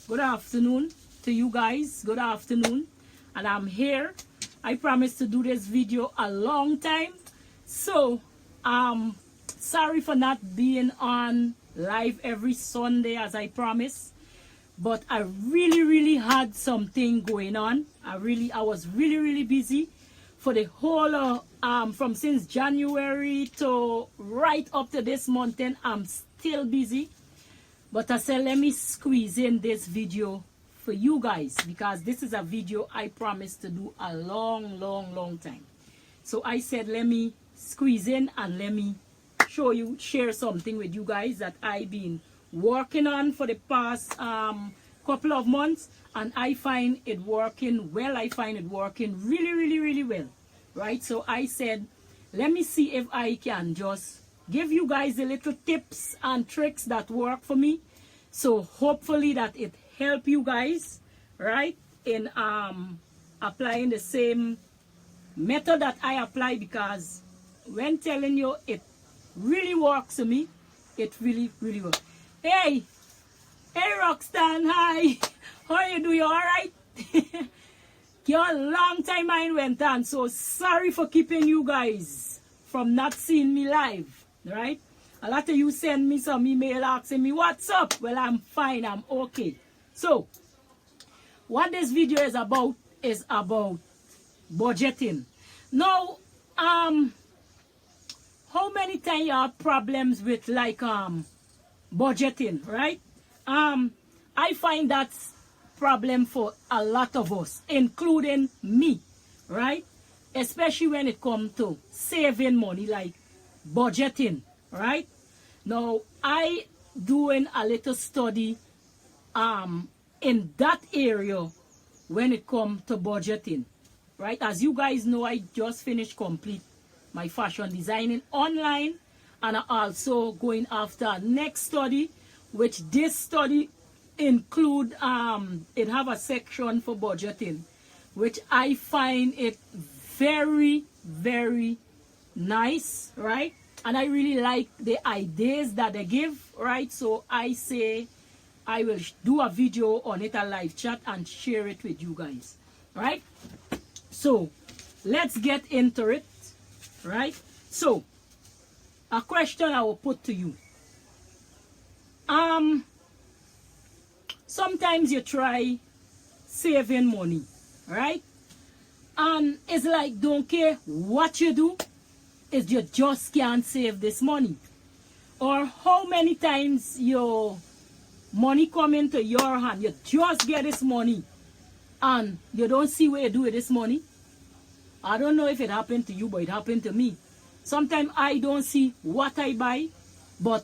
Good afternoon to you guys. Good afternoon. And I'm here. I promised to do this video a long time. So, sorry for not being on live every Sunday as I promised. But I really had something going on. I was really busy for the whole from since January to right up to this month, and I'm still busy. But I said, let me squeeze in this video for you guys, because this is a video I promised to do a long time. So I said, let me squeeze in and let me share something with you guys that I've been working on for the past couple of months, and I find it working well. I find it working really well, right? So I said, let me see if I can just give you guys the little tips and tricks that work for me. So hopefully that it help you guys, right, in applying the same method that I apply, because when telling you it really works for me, it really works. Hey Roxanne, hi. How you doing? You alright? Your long time I went on, so sorry for keeping you guys from not seeing me live, right? A lot of you send me some email asking me, what's up? Well, I'm fine, I'm okay. So, what this video is about budgeting. Now, how many times you have problems with like budgeting, right? I find that's problem for a lot of us, including me, right? Especially when it comes to saving money, like budgeting, right? Now, I doing a little study in that area when it comes to budgeting, right? As you guys know, I just finished complete my fashion designing online, and I also going after next study, which this study include it have a section for budgeting, which I find it very nice, right? And I really like the ideas that they give, right? So I say I will do a video on it, a live chat, and share it with you guys, right? So let's get into it, right? So a question I will put to you. Sometimes you try saving money, right? And it's like, don't care what you do, is you just can't save this money. Or how many times your money come into your hand, you just get this money and you don't see what you do with this money. I don't know if it happened to you, but it happened to me. Sometimes I don't see what I buy, but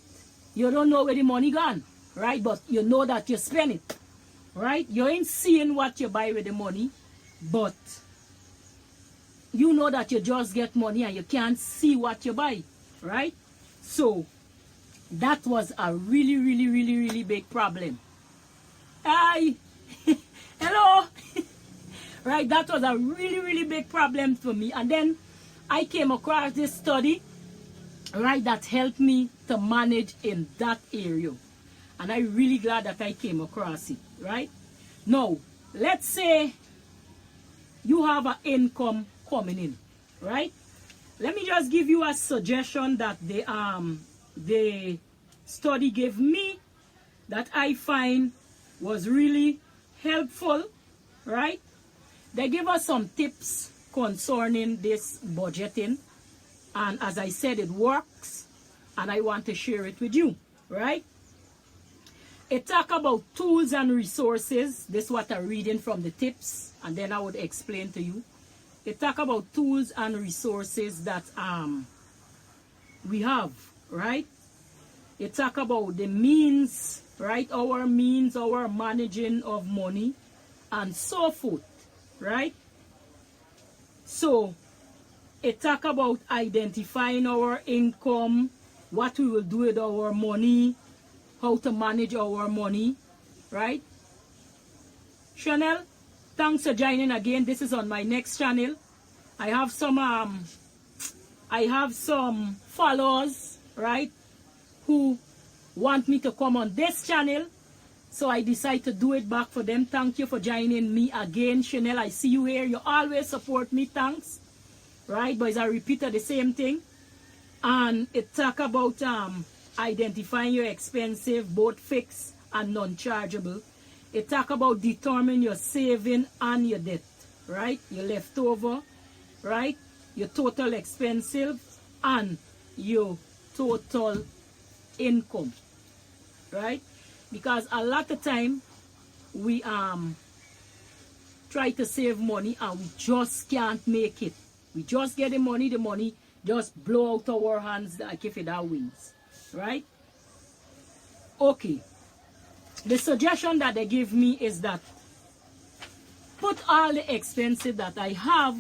you don't know where the money gone, right? But you know that you spend it, right? You ain't seeing what you buy with the money, but you know that you just get money and you can't see what you buy, right? So that was a really big problem. Hi. Hello. Right, that was a really big problem for me. And then I came across this study, right, that helped me to manage in that area. And I'm really glad that I came across it, right? Now, let's say you have an income coming in, right? Let me just give you a suggestion that the study gave me that I find was really helpful, right? They give us some tips concerning this budgeting, and as I said, it works, and I want to share it with you, right? It talk about tools and resources. This is what I'm reading from the tips, and then I would explain to you. It talk about tools and resources that we have, right? It talk about the means, right? Our means, our managing of money, and so forth, right? So it talk about identifying our income, what we will do with our money, how to manage our money, right? Chanel, thanks for joining again. This is on my next channel. I have some followers, right, who want me to come on this channel So I decide to do it back for them. Thank you for joining me again. Chanel, I see you here. You always support me. Thanks. Right? But it's a repeat of the same thing. And it talk about identifying your expensive, both fixed and non-chargeable. It talk about determining your saving and your debt. Right? Your leftover. Right? Your total expensive and your total income. Right? Because a lot of time we try to save money and we just can't make it. We just get the money just blow out our hands like if it are wings. Right? Okay. The suggestion that they give me is that put all the expenses that I have,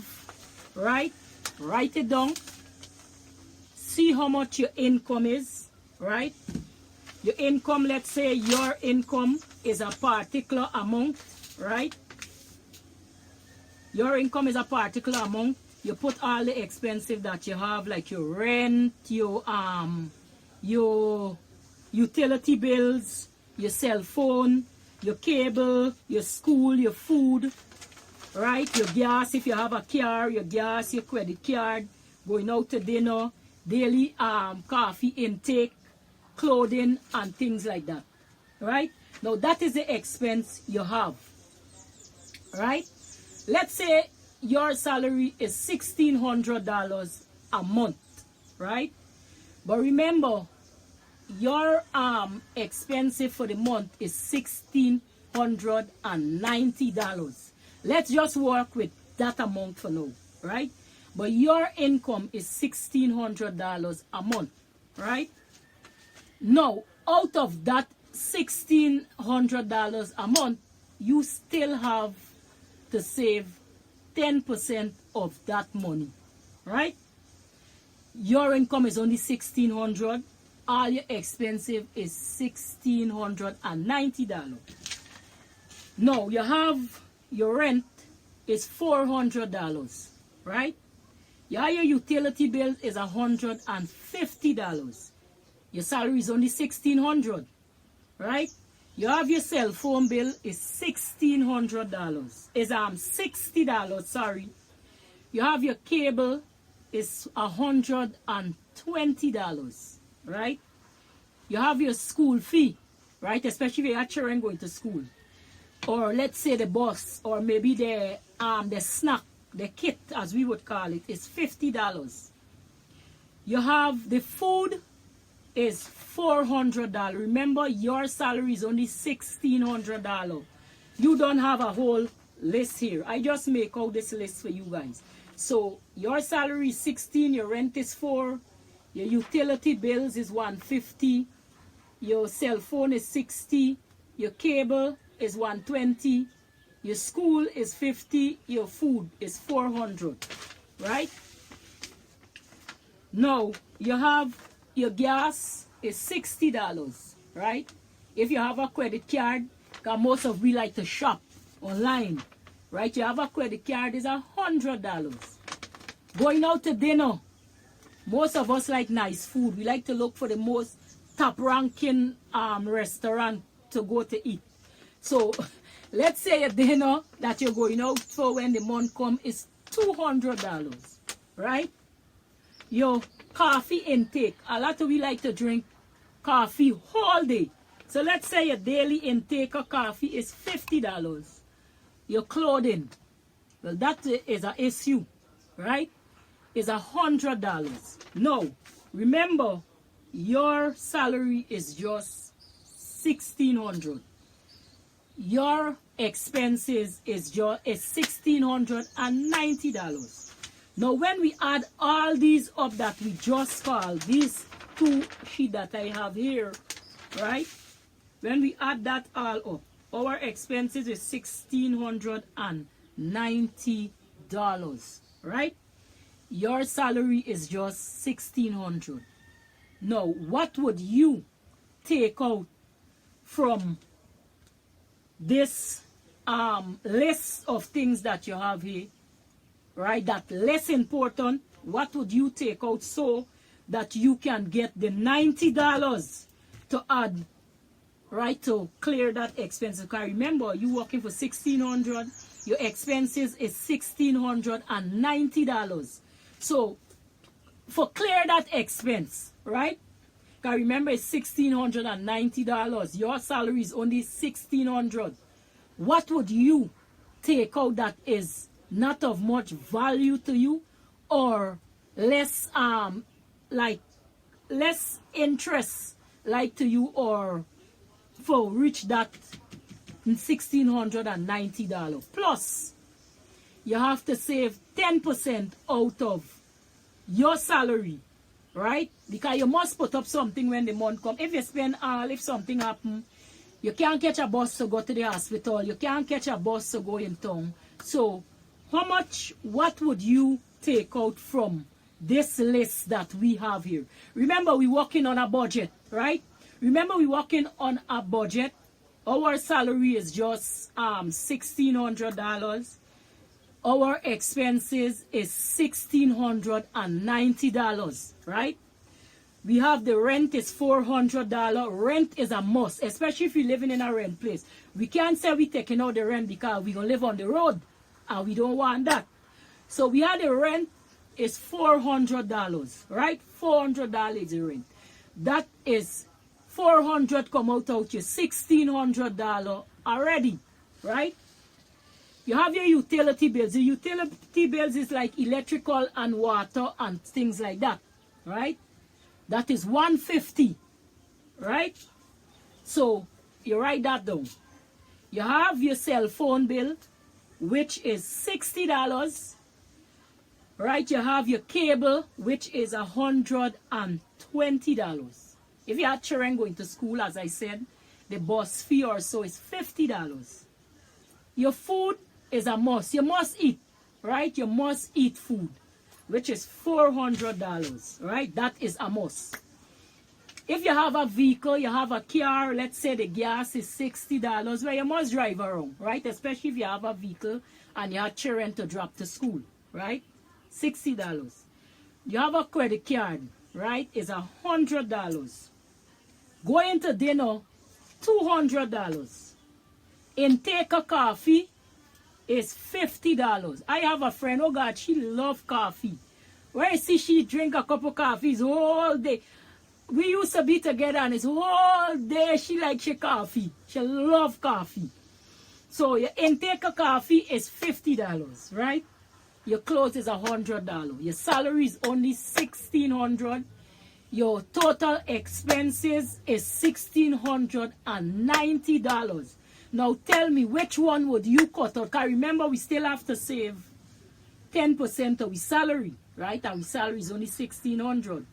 right? Write it down. See how much your income is, right? Your income, let's say your income is a particular amount, right? Your income is a particular amount. You put all the expenses that you have, like your rent, your utility bills, your cell phone, your cable, your school, your food, right? Your gas, if you have a car, your gas, your credit card, going out to dinner, daily coffee intake, clothing, and things like that, right? Now that is the expense you have, right? Let's say your salary is $1,600 a month, right? But remember, your expensive for the month is $1,690. Let's just work with that amount for now, right? But your income is $1,600 a month, right? Now, out of that $1,600 a month, you still have to save 10% of that money, right? Your income is only $1,600. All your expensive is $1,690. Now, you have your rent is $400, right? Your utility bill is $150. Your salary is only $1,600, right? You have your cell phone bill is $1,600. Is $60, sorry. You have your cable is $120, right? You have your school fee, right? Especially if you have children going to school. Or let's say the bus, or maybe the snack, the kit as we would call it, is $50. You have the food is $400. Remember, your salary is only $1,600. You don't have a whole list here. I just make out this list for you guys. So your salary is 16, your rent is 4, your utility bills is $150, your cell phone is 60, your cable is $120, your school is 50, your food is 400, right? Now you have your gas is $60, right? If you have a credit card, because most of we like to shop online, right? You have a credit card is $100. Going out to dinner, most of us like nice food. We like to look for the most top-ranking restaurant to go to eat. So let's say a dinner that you're going out for when the month comes is $200, right? Your coffee intake. A lot of we like to drink coffee all day. So let's say your daily intake of coffee is $50. Your clothing, well, that is an issue, right? Is $100. Now, remember, your salary is just $1,600. Your expenses is $1,690. Now, when we add all these up that we just called, these two sheets that I have here, right? When we add that all up, our expenses is $1,690, right? Your salary is just $1,600. Now, what would you take out from this list of things that you have here, right? That less important. What would you take out so that you can get the $90 to add right, to clear that expense. Because remember, you working for $1,600, your expenses is $1,690. So for clear that expense, right? Because remember, it's $1,690. Your salary is only $1,600. What would you take out that is not of much value to you, or less like less interest like to you, or for reach that $1,690? Plus you have to save 10% out of your salary, right? Because you must put up something when the month come. If you spend all, if something happen, you can't catch a bus to go to the hospital, you can't catch a bus to go in town. So how much, what would you take out from this list that we have here? Remember, we're working on a budget, right? Remember, we're working on a budget. Our salary is just $1,600. Our expenses is $1,690, right? We have the rent is $400. Rent is a must, especially if you're living in a rent place. We can't say we're taking out the rent because we're going to live on the road, and we don't want that. So we have the rent is $400, right? $400 is the rent. That is $400 come out your $1,600 already, right? You have your utility bills. The utility bills is like electrical and water and things like that, right? That is $150, right? So you write that down. You have your cell phone bill, which is $60, right? You have your cable, which is $120. If you have children going to school, as I said, the bus fee or so is $50. Your food is a must. You must eat, right? You must eat food, which is $400, right? That is a must. If you have a vehicle, you have a car, let's say the gas is $60, where you must drive around, right? Especially if you have a vehicle and you have children to drop to school, right? $60. You have a credit card, right? It's $100. Going to dinner, $200. Intake a coffee is $50. I have a friend, oh God, she loves coffee. Where you see she drink a cup of coffee all day. We used to be together and it's all day she likes her coffee. She loves coffee. So your intake of coffee is $50, right? Your clothes is $100. Your salary is only $1,600. Your total expenses is $1,690. Now tell me, which one would you cut out? Because remember, we still have to save 10% of our salary, right? Our salary is only $1,600.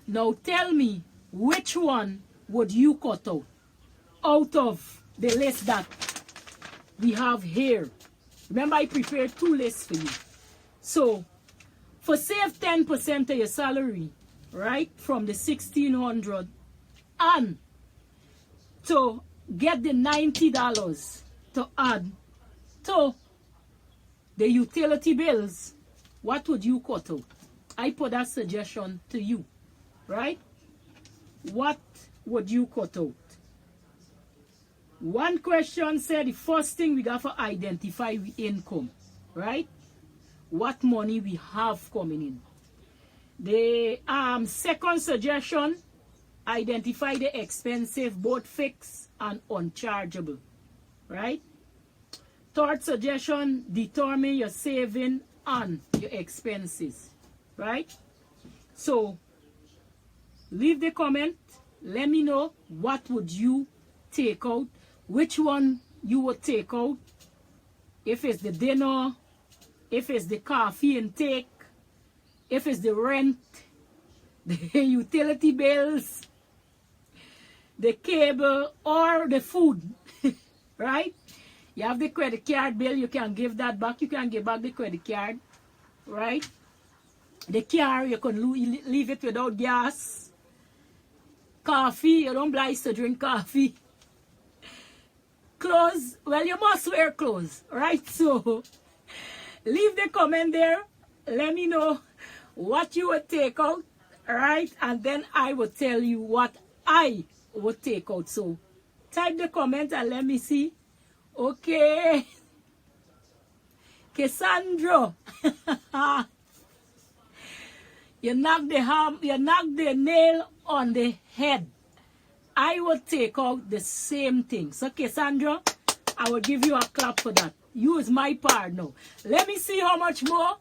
Now tell me, which one would you cut out of the list that we have here? Remember, I prepared two lists for you. So for save 10% of your salary, right, from the $1,600, and to get the $90 to add to the utility bills, what would you cut out? I put that suggestion to you, right? What would you cut out? One question said the first thing we got to identify the income, right? What money we have coming in. The second suggestion, identify the expensive, both fixed and unchargeable, right? Third suggestion, determine your saving and your expenses, right? So leave the comment. Let me know what would you take out, which one you would take out, if it's the dinner, if it's the coffee intake, if it's the rent, the utility bills, the cable, or the food, right? You have the credit card bill, you can give that back, you can give back the credit card, right? The car, you can leave it without gas. Coffee, you don't obliged to drink coffee. Clothes, well, you must wear clothes, right? So leave the comment there. Let me know what you would take out, right? And then I will tell you what I would take out. So Type the comment and let me see. Okay. Cassandra. You knock the nail on the head. I will take out the same thing. So Cassandra, I will give you a clap for that. You is my partner. Let me see how much more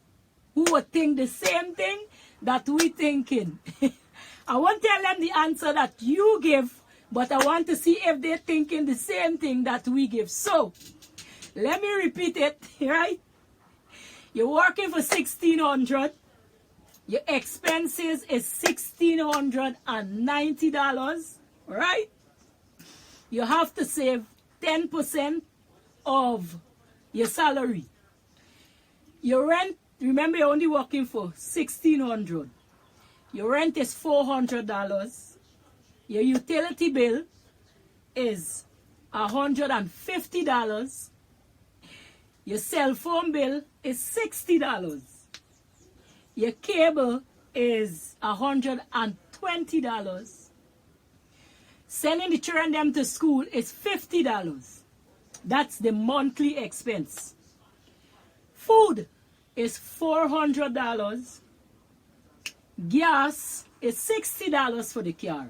who would think the same thing that we thinking. I won't tell them the answer that you give, but I want to see if they're thinking the same thing that we give. So, let me repeat it, right? You're working for $1,600. Your expenses is $1,690, right? You have to save 10% of your salary. Your rent, remember you're only working for $1,600. Your rent is $400. Your utility bill is $150. Your cell phone bill is $60. Your cable is $120. Sending the children them to school is $50. That's the monthly expense. Food is $400. Gas is $60 for the car.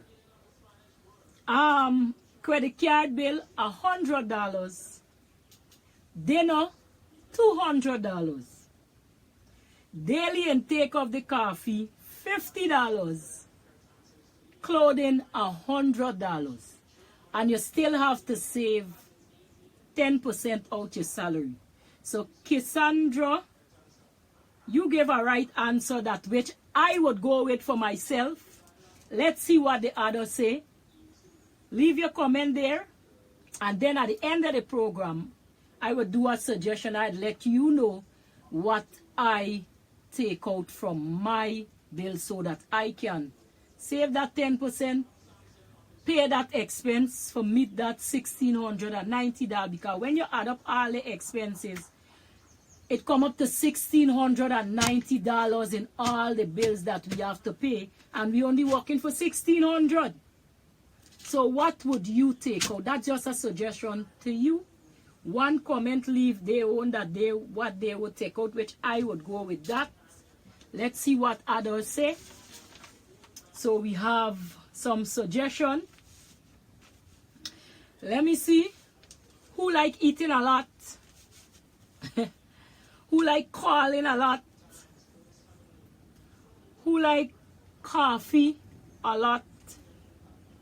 Credit card bill $100. Dinner $200. Daily intake of the coffee $50. Clothing $100. And you still have to save 10% out your salary. So Cassandra, you gave a right answer that which I would go with for myself. Let's see what the others say. Leave your comment there. And then at the end of the program, I would do a suggestion. I'd let you know what I take out from my bill so that I can save that 10%, pay that expense for meet that $1,690, because when you add up all the expenses, it come up to $1,690 in all the bills that we have to pay, and we only working for $1,600. So what would you take out? That's just a suggestion to you. One comment, leave their own that what they would take out, which I would go with that. Let's see what others say. So we have some suggestion. Let me see. Who like eating a lot? Who like calling a lot? Who like coffee a lot?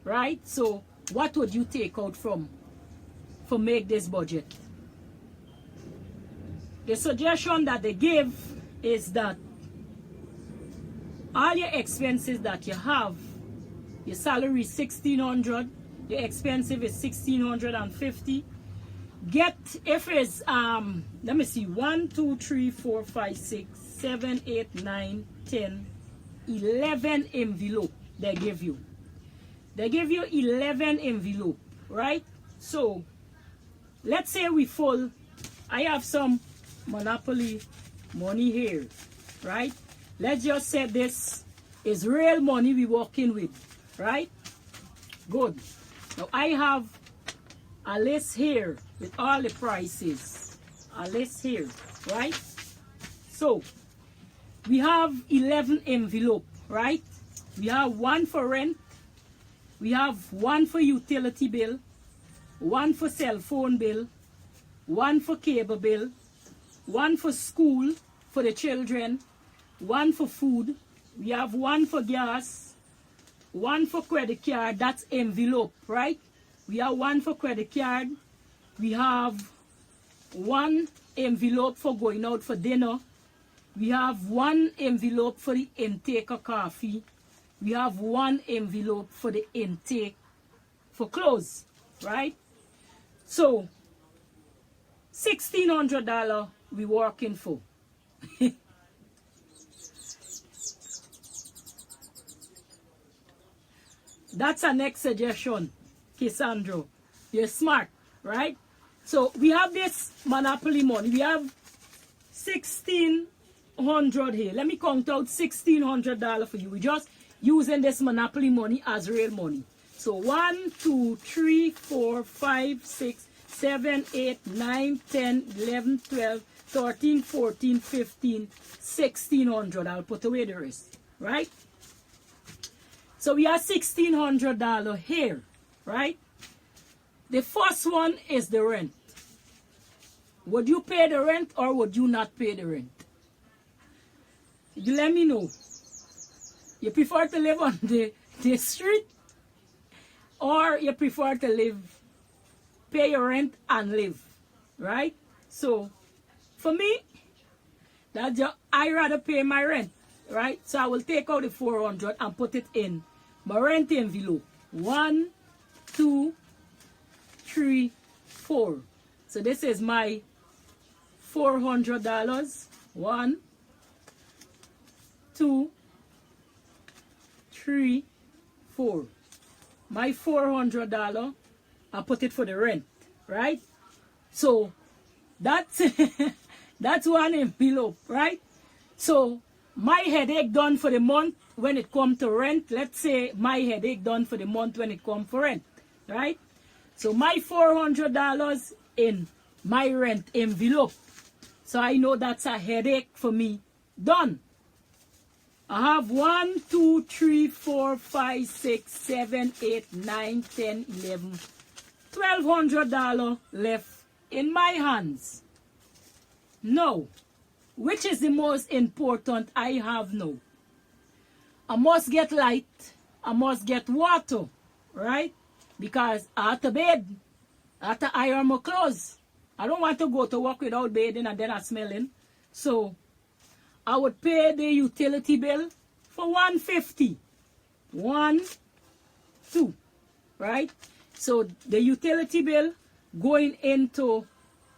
Right? So what would you take out for make this budget? The suggestion that they give is that all your expenses that you have, your salary is $1,600, your expensive is $1,650. Get, if it's let me see, 1 2 3 4 5 6 7 8 9 10 11 envelope they give you. They give you 11 envelope, right? So let's say we full. I have some Monopoly money here, right? Let's just say this is real money we working with, right? Good. Now I have a list here with all the prices. A list here, right? So we have 11 envelope, right? We have one for rent. We have one for utility bill, one for cell phone bill, one for cable bill, one for school for the children, one for food. We have one for gas, one for credit card. That's envelope, right? We have one for credit card. We have one envelope for going out for dinner. We have one envelope for the intake of coffee. We have one envelope for the intake for clothes, right? So $1,600 we working for. That's our next suggestion, Cassandra. You're smart, right? So we have this Monopoly money. We have $1,600 here. Let me count out $1,600 for you. We just using this Monopoly money as real money. So 1, 2, 3, 4, 5, 6, 7, 8, 9, 10, 11, 12, 13, 14, 15, 1600. I'll put away the rest, right? So we have $1,600 here, right? The first one is the rent. Would you pay the rent or would you not pay the rent? You let me know. You prefer to live on the street or you prefer to live, pay your rent and live, right? So for me, I rather pay my rent, right? So I will take out the 400 and put it in my rent envelope. 1, 2, 3, 4. So this is my $400. 1, 2, 3, 4. My $400, I put it for the rent, right? So that's that's one envelope, right? So my headache done for the month when it come to rent. Let's say my headache done for the month when it come for rent, right? So my $400 in my rent envelope. So I know that's a headache for me done. I have 1, 2, 3, 4, 5, 6, 7, 8, 9, 10, 11, $1,200 left in my hands. Now, which is the most important I have now? I must get light. I must get water, right? Because I have to bathe. I have to iron my clothes. I don't want to go to work without bathing and then I'm smelling. So I would pay the utility bill for $150. 1, 2, right? So the utility bill going into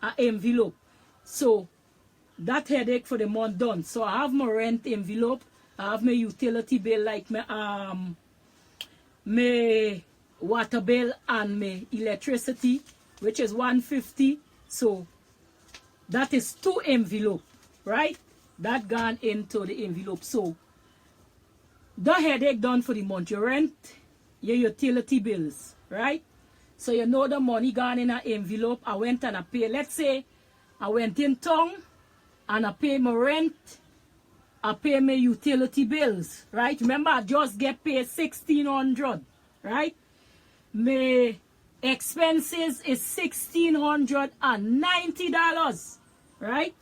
an envelope. So that headache for the month done. So I have my rent envelope. I have my utility bill like my water bill and my electricity, which is $150. So that is 2 envelopes, right? That gone into the envelope. So the headache done for the month. Your rent, your utility bills, right? So you know the money gone in an envelope. I went and I pay. Let's say I went in town and I pay my rent. I pay my utility bills, right? Remember, I just get paid $1,600, right? My expenses is $1,690, right?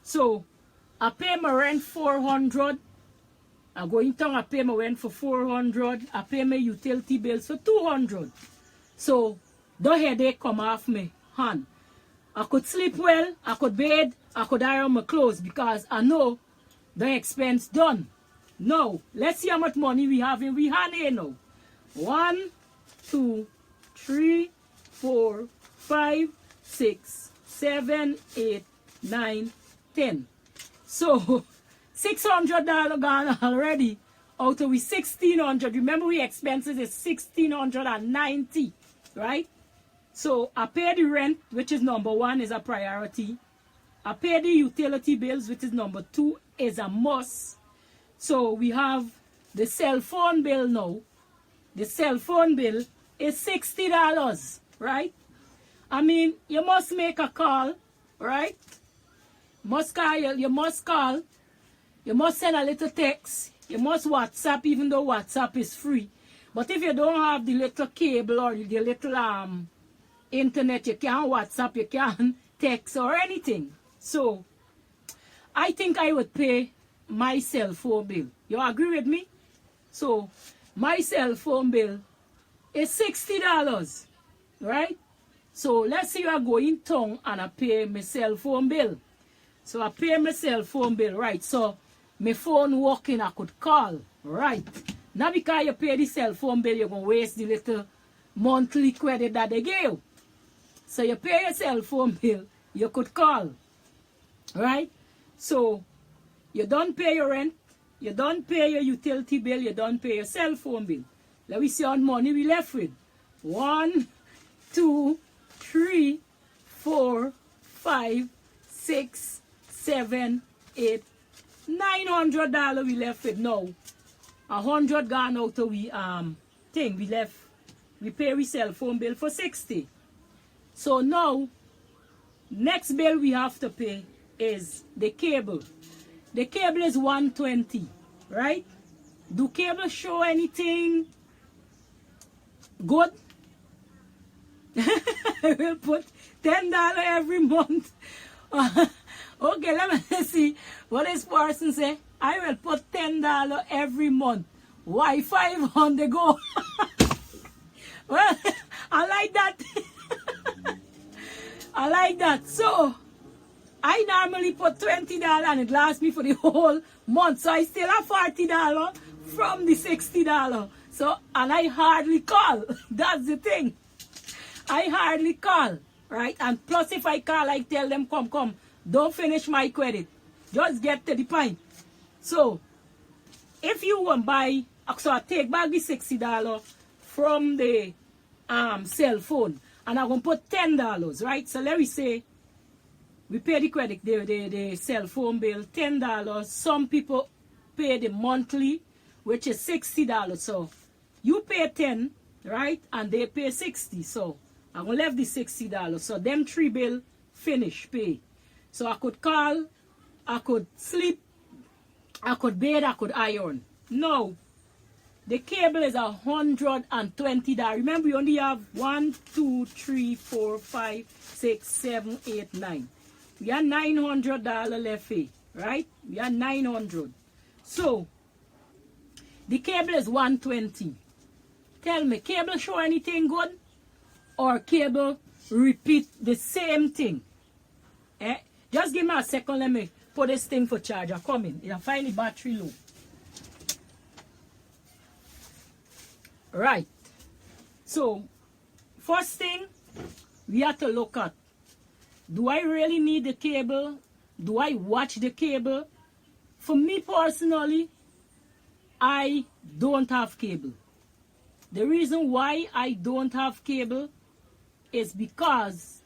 So I pay my rent $400. I go in town, I pay my rent for $400. I pay my utility bills for $200. So the headache come off me hand. I could sleep well, I could bathe, I could iron my clothes because I know the expense done. Now, let's see how much money we have in we hand here now. 1, 2, 3, 4, 5, 6, 7, 8, 9, 10. So $600 gone already out of we $1,600. Remember, we expenses is $1,690, right? So I pay the rent, which is number 1, is a priority. I pay the utility bills, which is number 2, is a must. So we have the cell phone bill now. The cell phone bill is $60, right? I mean, you must make a call, right? Must call, you must call. You must send a little text. You must WhatsApp, even though WhatsApp is free. But if you don't have the little cable or the little internet, you can't WhatsApp, you can't text or anything. So I think I would pay my cell phone bill. You agree with me? So my cell phone bill is $60, right? So let's say I go in town and I pay my cell phone bill. So I pay my cell phone bill, right? So my phone working, I could call, right? Not because you pay the cell phone bill, you're going to waste the little monthly credit that they give you. So you pay your cell phone bill, you could call, right? So you don't pay your rent, you don't pay your utility bill, you don't pay your cell phone bill. Let me see how much money we left with. 1, 2, 3, 4, 5, 6, 7, 8, $900 we left with now. $100 gone out of we thing. We left we pay we cell phone bill for 60. So now, next bill we have to pay is the cable. The cable is 120, right? Do cable show anything good? We'll put $10 every month. Okay, let me see what this person say. I will put $10 every month. Wi-Fi on the go. Well, I like that. I like that. So, I normally put $20 and it lasts me for the whole month. So, I still have $40 from the $60. So, and I hardly call. That's the thing. I hardly call, right? And plus, if I call, I tell them, come. Don't finish my credit. Just get to the point. So, if you want to buy, so I take back the $60 from the cell phone. And I'm going to put $10, right? So, let me say, we pay the credit, the cell phone bill, $10. Some people pay the monthly, which is $60. So, you pay 10, right? And they pay 60. So, I'm going to leave the $60. So, them three bill finish pay. So, I could call, I could sleep, I could bathe, I could iron. No. The cable is $120. Remember, we only have 1, 2, 3, 4, 5, 6, 7, 8, 9. We have $900 left, right? We have 900. So, the cable is 120. Tell me, cable show anything good? Or cable repeat the same thing? Eh? Just give me a second, let me put this thing for charger. Come in. You'll find the battery low. Right. So, first thing, we have to look at, do I really need the cable? Do I watch the cable? For me personally, I don't have cable. The reason why I don't have cable is because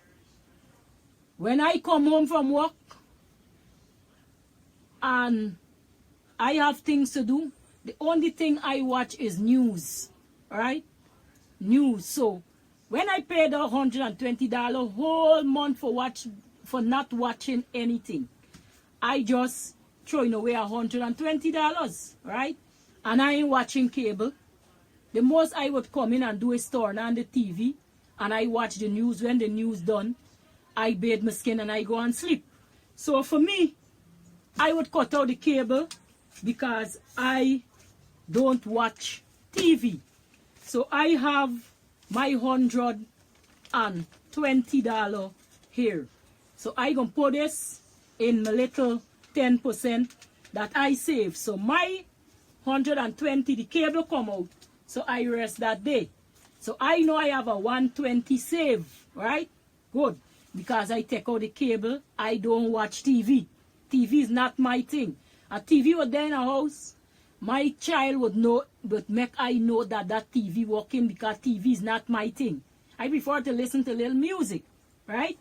when I come home from work and I have things to do, the only thing I watch is news, right? News. So when I paid $120 whole month for not watching anything, I just throwing away $120, right? And I ain't watching cable. The most I would come in and do is turn on the TV and I watch the news. When the news done, I bathe my skin and I go and sleep. So for me, I would cut out the cable because I don't watch TV. So I have my $120 here. So I gonna put this in my little 10% that I save. So my 120, the cable come out. So I rest that day. So I know I have a 120 save, right? Good. Because I take out the cable, I don't watch TV. TV is not my thing. A TV was there in a house, my child would know, but make I know that that TV working because TV is not my thing. I prefer to listen to little music, right?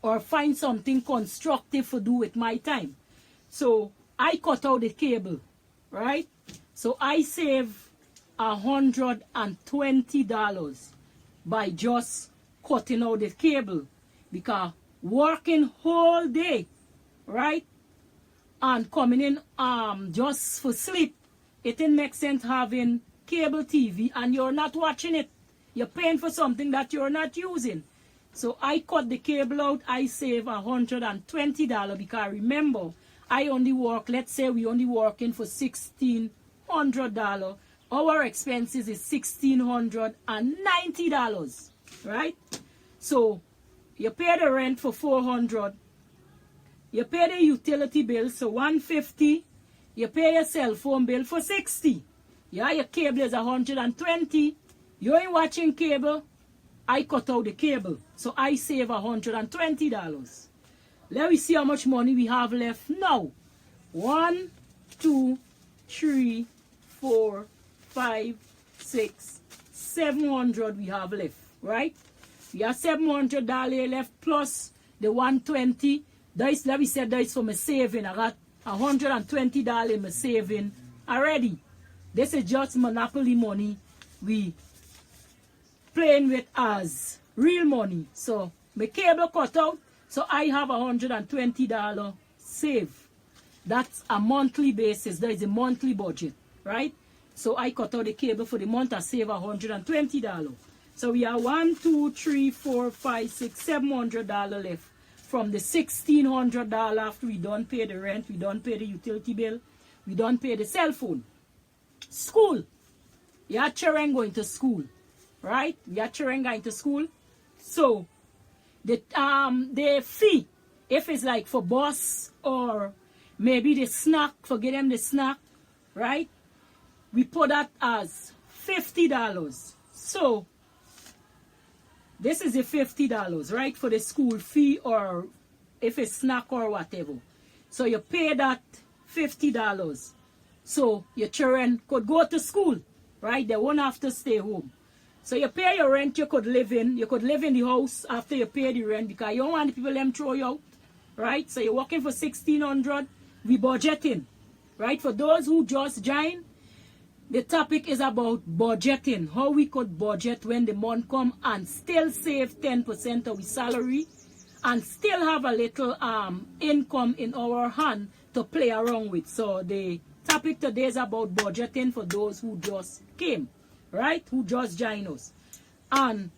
Or find something constructive to do with my time. So I cut out the cable, right? So I save $120 by just cutting out the cable. Because working whole day, right? And coming in just for sleep, it didn't make sense having cable TV and you're not watching it. You're paying for something that you're not using. So I cut the cable out, I save $120 because remember, I only work, let's say we only working for $1,600. Our expenses is $1,690, right? So you pay the rent for $400. You pay the utility bill, so $150. You pay your cell phone bill for $60. Yeah, your cable is $120. You ain't watching cable. I cut out the cable, so I save $120. Let me see how much money we have left now. 1, 2, 3, 4, 5, 6, 700 we have left, right? We have $700 left plus the 120. That's, let me say that's for my saving. I got $120 in my saving already. This is just monopoly money we playing with as real money. So my cable cut out, so I have $120 save. That's a monthly basis. There is a monthly budget, right? So I cut out the cable for the month. I save $120. So we are $1, 2, 3, 4, 5, 6, $700 left from the $1,600 after we don't pay the rent, we don't pay the utility bill, we don't pay the cell phone. School. Your children going to school, right? Your children going to school. So the fee, if it's like for bus or maybe the snack, forget them the snack, right? We put that as $50. So this is the $50, right? For the school fee or if it's snack or whatever. So you pay that $50. So your children could go to school, right? They won't have to stay home. So you pay your rent, you could live in the house after you pay the rent because you don't want the people them throw you out, right? So you're working for $1,600, we budgeting, right? For those who just join, the topic is about budgeting, how we could budget when the month come and still save 10% of our salary and still have a little income in our hand to play around with. So the topic today is about budgeting for those who just came, right? Who just joined us. And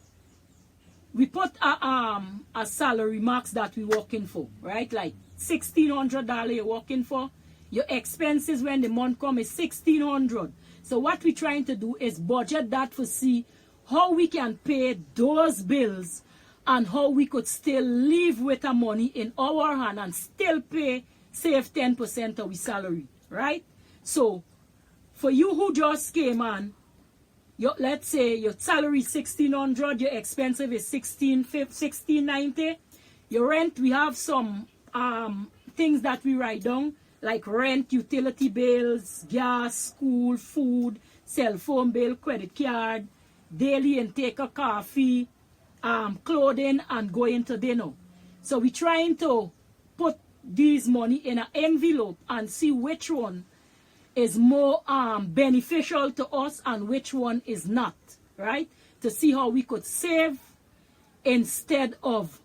we put a salary max that we're working for, right? Like $1,600 you're working for. Your expenses when the month come is $1,600. So what we're trying to do is budget that to see how we can pay those bills and how we could still live with the money in our hand and still save 10% of our salary, right? So for you who just came on, let's say your salary is $1,600, your expensive is $1,690. Your rent, we have some things that we write down, like rent, utility bills, gas, school, food, cell phone bill, credit card, daily intake of coffee, clothing, and going to dinner. So we're trying to put these money in an envelope and see which one is more beneficial to us and which one is not, right? To see how we could save instead of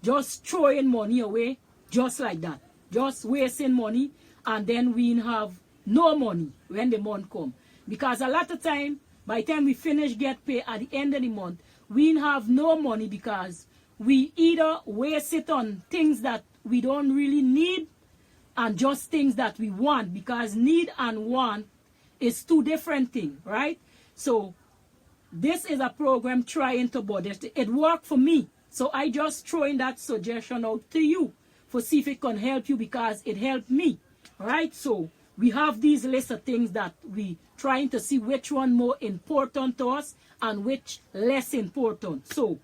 just throwing money away just like that. Just wasting money and then we have no money when the month come. Because a lot of time, by the time we finish get paid at the end of the month, we have no money because we either waste it on things that we don't really need and just things that we want, because need and want is two different things, right? So this is a program trying to budget. It worked for me. So I just throwing that suggestion out to you for see if it can help you because it helped me, right? So we have these list of things that we trying to see which one more important to us and which less important. So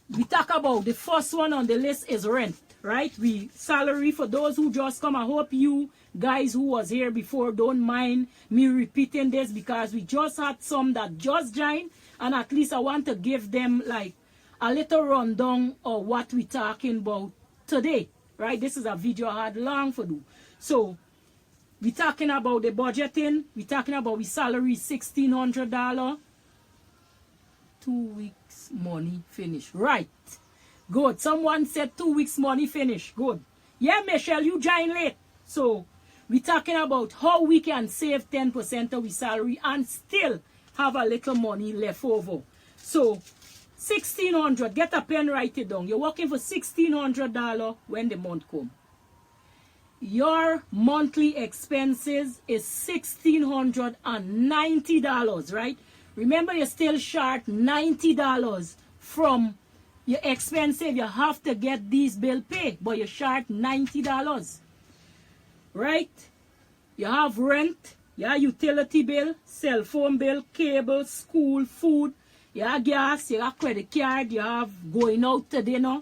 we talk about the first one on the list is rent, right? We salary for those who just come. I hope you guys who was here before don't mind me repeating this because we just had some that just joined and at least I want to give them like a little rundown of what we talking about today, right? This is a video I had long for do. So we talking about the budgeting. We talking about we salary $1,600. 2 weeks money finish. Right. Good. Someone said 2 weeks money finish. Good. Yeah, Michelle, you join late. So we talking about how we can save 10% of our salary and still have a little money left over. So $1,600, get a pen, write it down. You're working for $1,600 when the month come. Your monthly expenses is $1,690, right? Remember, you're still short $90 from your expenses. You have to get these bill paid, but you're short $90, right? You have rent, you have utility bill, cell phone bill, cable, school, food, you have gas, you have credit card, you have going out to dinner,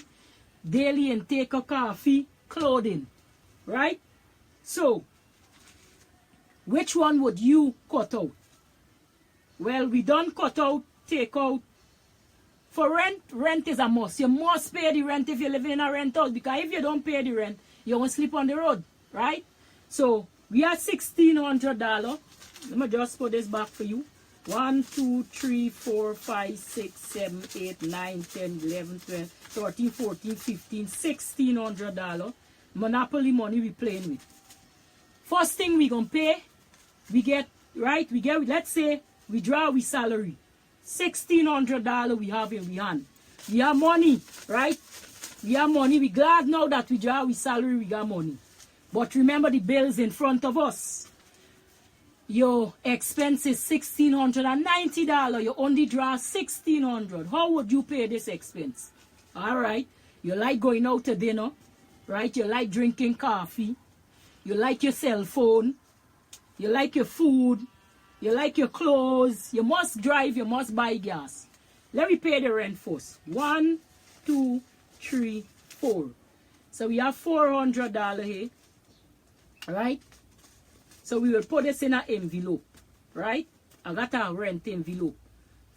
daily intake of coffee, clothing, right? So, which one would you cut out? Well, we don't cut out, take out. For rent, rent is a must. You must pay the rent if you live in a rent house because if you don't pay the rent, you're going to sleep on the road, right? So, we are $1,600. Let me just put this back for you. 1, 2, 3, 4, 5, 6, 7, 8, 9, 10, 11, 12, 13, 14, 15, $1,600 Monopoly money we playing with. First thing we gonna pay, we get, let's say we draw we salary. $1,600 we have in we hand. We have money, right? We have money. We glad now that we draw we salary, we got money. But remember the bills in front of us. Your expense is $1,690. You only draw $1,600. How would you pay this expense? All right. You like going out to dinner, right? You like drinking coffee. You like your cell phone. You like your food. You like your clothes. You must drive. You must buy gas. Let me pay the rent first. 1, 2, 3, 4. So we have $400 here. Right? So we will put this in an envelope. Right? I got a rent envelope.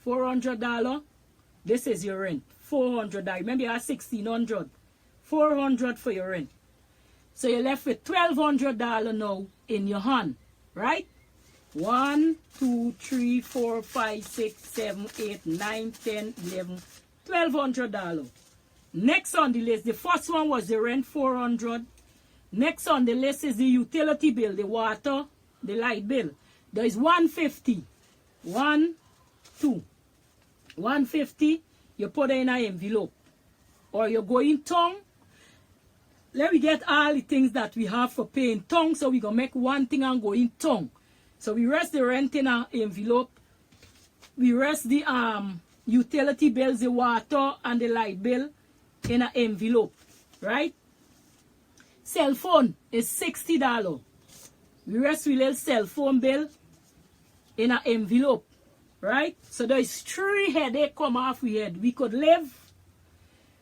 $400. This is your rent. $400. Remember you have $1,600. $400 for your rent. So you're left with $1,200 now in your hand. Right? 1, 2, 3, 4, 5, 6, 7, 8, 9, 10, 11, $1,200. Next on the list, the first one was the rent, $400. Next on the list is the utility bill, the water, the light bill. There is $150. 1, 2. $150, you put it in an envelope. Or you go in tongue. Let me get all the things that we have for paying tongue, so we're going to make one thing and go in tongue. So we rest the rent in an envelope. We rest the utility bills, the water and the light bill in an envelope, right? Cell phone is $60. We rest the little cell phone bill in an envelope, right? So there is 3 headaches come off we head. We could live,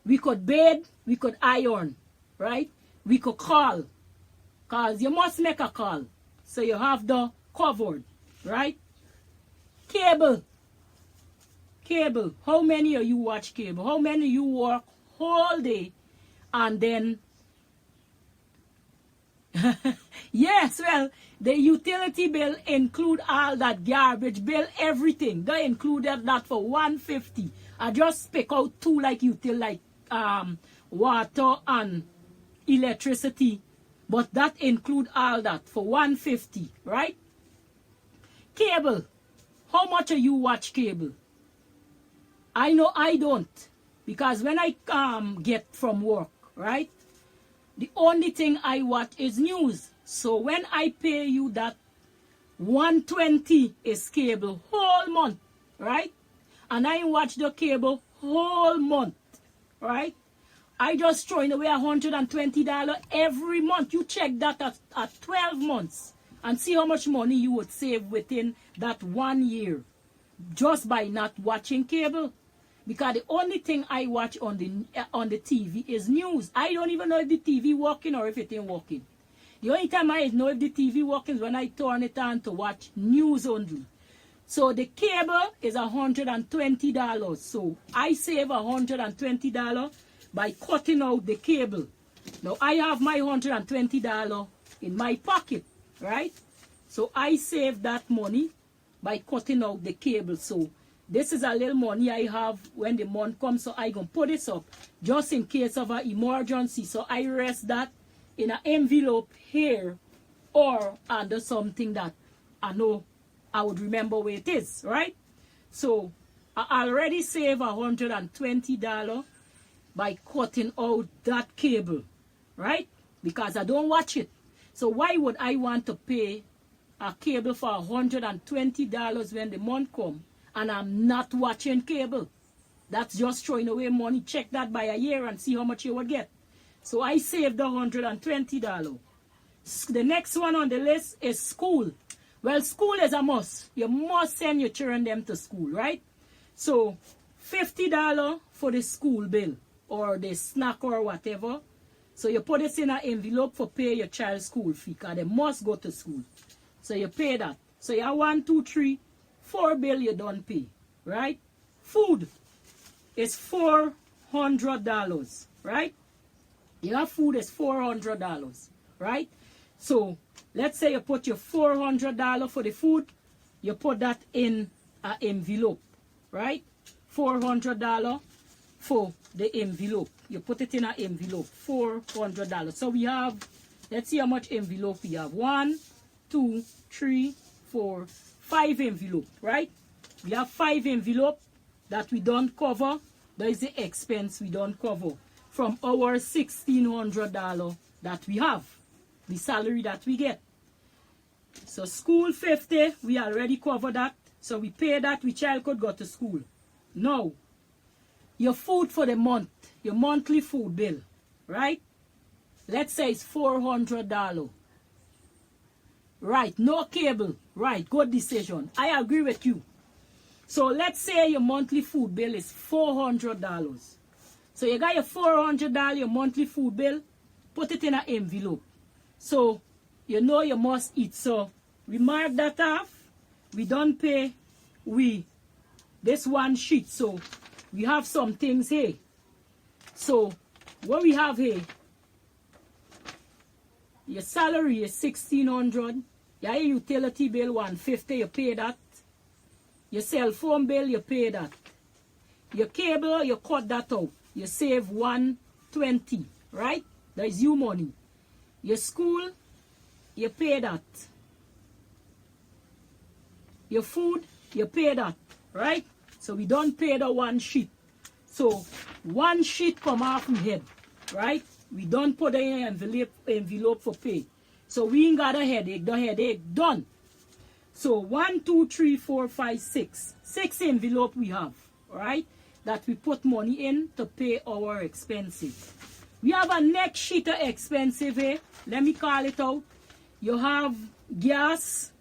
we could bathe, we could iron, right? We could call, because you must make a call. So you have the covered, right? Cable. Cable. How many of you watch cable? How many of you work whole day and then yes, well, the utility bill include all that garbage bill, everything. They included that for $150. I just pick out 2 like utility, like water and electricity, but that include all that for $150, right? Cable. How much of you watch cable? I know I don't, because when I get from work, right, the only thing I watch is news. So when I pay you that $120 is cable whole month, right, and I watch the cable whole month, right, I just throwing away $120 every month. You check that at 12 months and see how much money you would save within that 1 year just by not watching cable. Because the only thing I watch on the TV is news. I don't even know if the TV working or if it ain't working. The only time I know if the TV working is when I turn it on to watch news only. So the cable is $120. So I save $120 by cutting out the cable. Now I have my $120 in my pocket, right? So I save that money by cutting out the cable. So this is a little money I have when the month comes, so I gonna put this up just in case of an emergency. So I rest that in an envelope here or under something that I know I would remember where it is, right? So I already save $120 by cutting out that cable, right? Because I don't watch it. So why would I want to pay a cable for $120 when the month comes and I'm not watching cable? That's just throwing away money. Check that by a year and see how much you will get. So I saved $120. The next one on the list is school. Well, school is a must. You must send your children them to school, right? So $50 for the school bill or the snack or whatever. So you put this in an envelope for pay your child's school fee, because they must go to school. So you pay that. So you have 1, 2, 3, 4 bill you don't pay, right? Food is $400, right? Your food is $400, right? So let's say you put your $400 for the food, you put that in an envelope, right? $400 for the envelope. You put it in an envelope, $400. So we have, let's see how much envelope we have. 1, 2, 3, 4, 5 envelope, right? We have 5 envelope that we don't cover. That is the expense we don't cover from our $1,600 that we have, the salary that we get. So school 50, we already cover that. So we pay that, we child could go to school. Now, your food for the month, your monthly food bill, right? Let's say it's $400. Right, no cable. Right, good decision. I agree with you. So let's say your monthly food bill is $400. So you got your $400, your monthly food bill, put it in an envelope. So you know you must eat. So we mark that off. We don't pay this one sheet. So we have some things here. So what we have here, your salary is $1,600. Your utility bill $150, you pay that. Your cell phone bill, you pay that. Your cable, you cut that out. You save $120, right? That is your money. Your school, you pay that. Your food, you pay that, right? So we don't pay the one sheet. So one sheet come off my head, right? We don't put it in an envelope for pay. So we ain't got a headache. The headache done. So 1, 2, 3, 4, 5, 6. 6 envelope we have, right? That we put money in to pay our expenses. We have a next sheet of expensive here. Let me call it out. You have gas,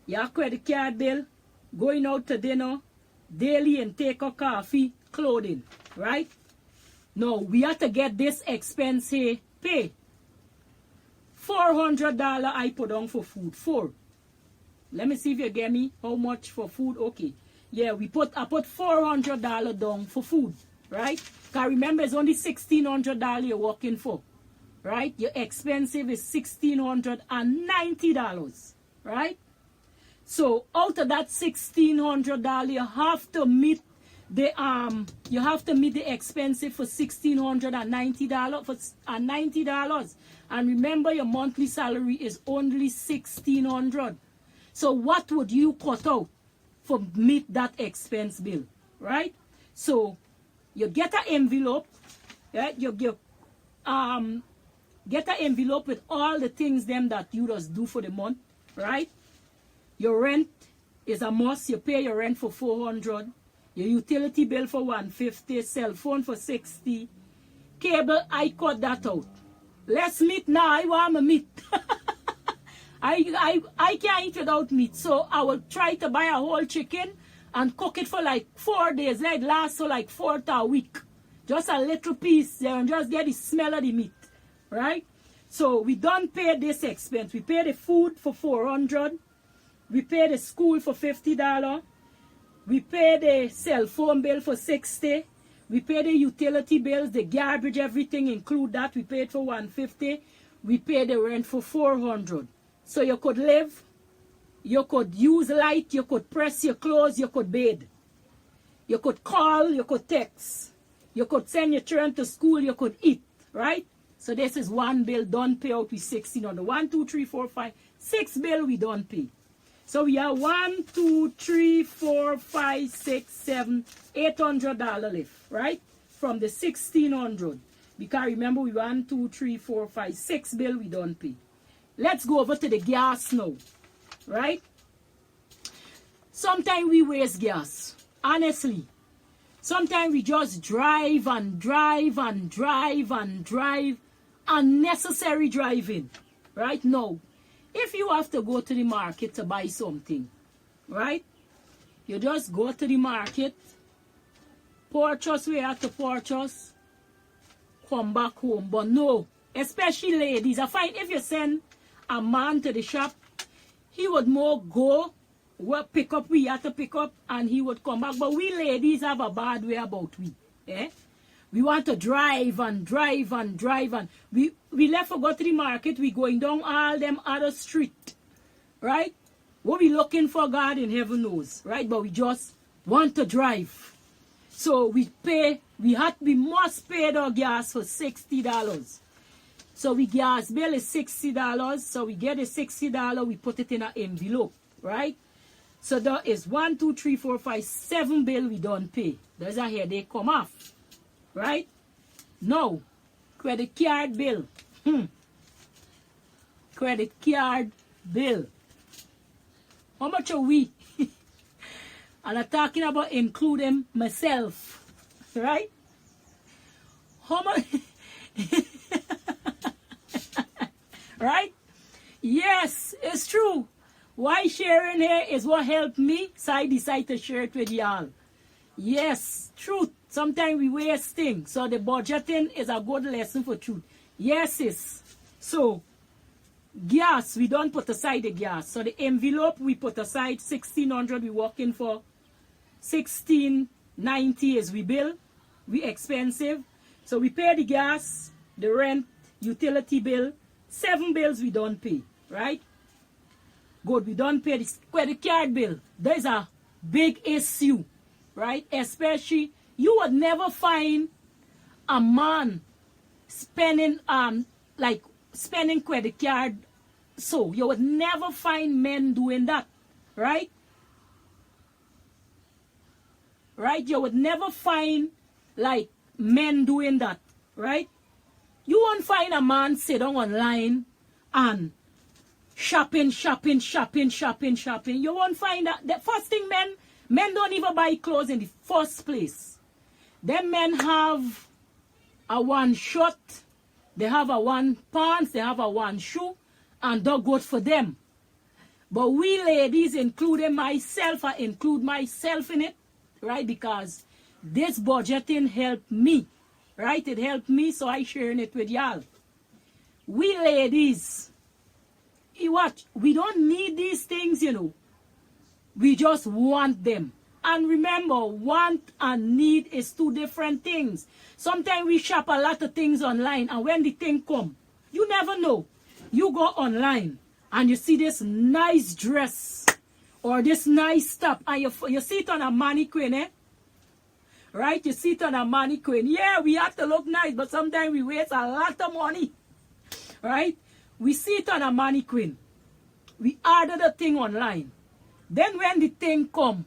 your credit card bill, going out to dinner, daily intake of coffee, clothing, right? Now, we have to get this expense here pay. $400 I put on for food. 4. Let me see if you get me. How much for food? Okay. Yeah, I put $400 down for food, right? Because remember, it's only $1,600 you're working for, right? Your expensive is $1,690, right? So out of that $1,600, you have to meet the expensive for $1,690 and remember your monthly salary is only $1,600. So what would you cut out for meet that expense bill, right? So you get an envelope, right? You get an envelope with all the things them that you just do for the month, right? Your rent is a must. You pay your rent for $400. Your utility bill for $150. Cell phone for $60. Cable, I cut that out. Let's meet now. I want to meet. I can't eat without meat. So I will try to buy a whole chicken and cook it for like 4 days. Let it last for like 4 to a week. Just a little piece there and just get the smell of the meat. Right? So we don't pay this expense. We pay the food for $400. We pay the school for $50. We pay the cell phone bill for $60. We pay the utility bills, the garbage, everything include that. We pay it for $150. We pay the rent for $400. So you could live, you could use light, you could press your clothes, you could bathe. You could call, you could text. You could send your children to school, you could eat, right? So this is one bill, don't pay out with 16 on the 1, 2, 3, 4, 5, 6 bill we don't pay. So we have 1, 2, 3, 4, 5, 6, 7, $800 left, right? From the 1,600. Because remember we 1, 2, 3, 4, 5, 6 bill we don't pay. Let's go over to the gas now, right? Sometimes we waste gas, honestly. Sometimes we just drive and drive and drive and drive, unnecessary driving, right? No. If you have to go to the market to buy something, right? You just go to the market, purchase where you have to purchase, come back home. But no, especially ladies, I find if you send a man to the shop, he would more go, pick up we have to pick up, and he would come back. But we ladies have a bad way about we. Eh? We want to drive and drive and drive, and we left for go to the market, we going down all them other street, right? What we looking for, God in heaven knows, right? But we just want to drive. So we must pay the gas for $60. So we gas bill is $60. So we get a $60, we put it in an envelope, right? So that is 1, 2, 3, 4, 5, 7 bill we don't pay. There's a here they come off, right? Now, credit card bill. Credit card bill. How much are we? And I'm talking about including myself, right? How much? Right? Yes, it's true. Why sharing here is what helped me, so I decided to share it with y'all. Yes, truth. Sometimes we waste things. So the budgeting is a good lesson for truth. Yes, sis. So, gas, we don't put aside the gas. So the envelope, we put aside $1,600. We working for $1,690 is we bill. We expensive. So we pay the gas, the rent, utility bill. 7 bills we don't pay, right? Good, we don't pay the credit card bill. There's a big issue, right? Especially, you would never find a man spending spending credit card. So you would never find men doing that, right? Right? You would never find like men doing that, right? You won't find a man sit down online and shopping. You won't find that. The first thing, men don't even buy clothes in the first place. Them men have a one shirt, they have a one pants, they have a one shoe, and they're good for them. But we ladies, including myself, I include myself in it, right? Because this budgeting helped me, right? It helped me, so I sharing it with y'all. We ladies, we don't need these things, you know. We just want them. And remember, want and need is two different things. Sometimes we shop a lot of things online, and when the thing come, you never know. You go online, and you see this nice dress, or this nice stuff, and you see it on a mannequin, eh? Right? You see it on a mannequin. Yeah, we have to look nice, but sometimes we waste a lot of money. Right? We see it on a mannequin. We order the thing online. Then when the thing come,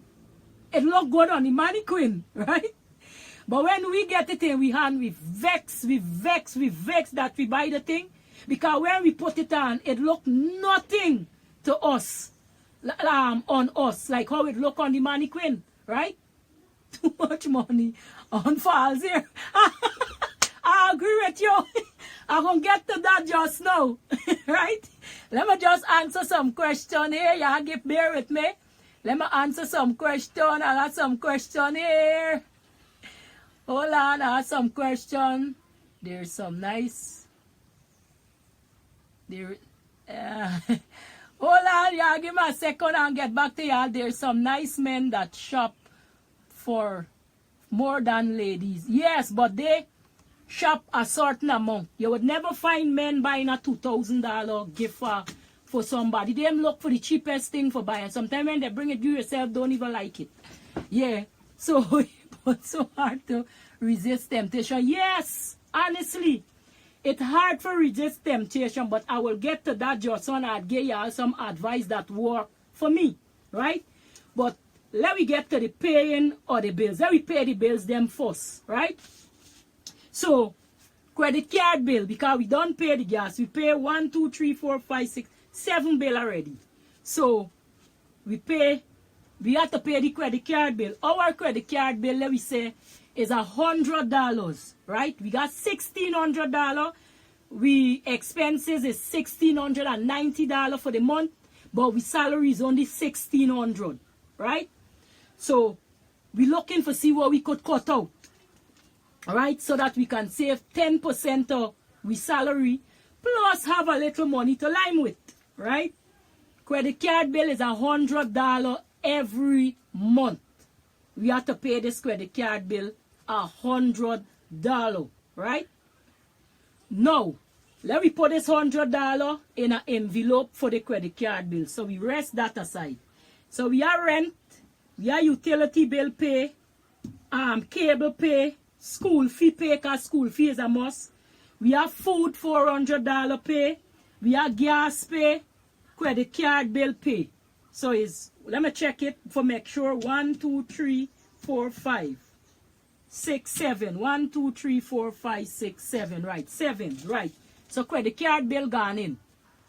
it look good on the mannequin, right? But when we get it in we hand, we vex that we buy the thing. Because when we put it on, it look nothing to us, on us, like how it look on the mannequin, right? Too much money on falls here. I agree with you. I'm going to get to that just now, right? Let me just answer some question here. Y'all bear with me. Let me answer some question. I got some question here. Hold on, I have some question. There's some nice. Hold on, y'all. Give me a second and get back to y'all. There's some nice men that shop for more than ladies. Yes, but they shop a certain amount. You would never find men buying a $2,000 gift for somebody. They look for the cheapest thing for buying. Sometimes when they bring it, you yourself don't even like it. Yeah. So it's so hard to resist temptation. Yes, honestly, it's hard to resist temptation, but I will get to that just so I'll give y'all some advice that work for me. Right? But let me get to the paying or the bills. Let me pay the bills them first. Right? So, credit card bill, because we don't pay the gas. We pay 1, 2, 3, 4, 5, 6, 7 bill already. So, we have to pay the credit card bill. Our credit card bill, let me say, is $100, right? We got $1,600. We expenses is $1,690 for the month, but we salary is only $1,600, right? So, we looking for see what we could cut out. Alright, so that we can save 10% of we salary, plus have a little money to lime with, right? Credit card bill is $100 every month. We have to pay this credit card bill $100, right? Now, Let me put this $100 in an envelope for the credit card bill. So we rest that aside. So we are rent, we are utility bill pay, cable pay, school fee pay, because school fee is a must. We have food $400 pay. We have gas pay, credit card bill pay. So let me check it for make sure. 1, 2, 3, 4, 5, 6, 7. 1, 2, 3, 4, 5, 6, 7. Right, 7. Right. So credit card bill gone in.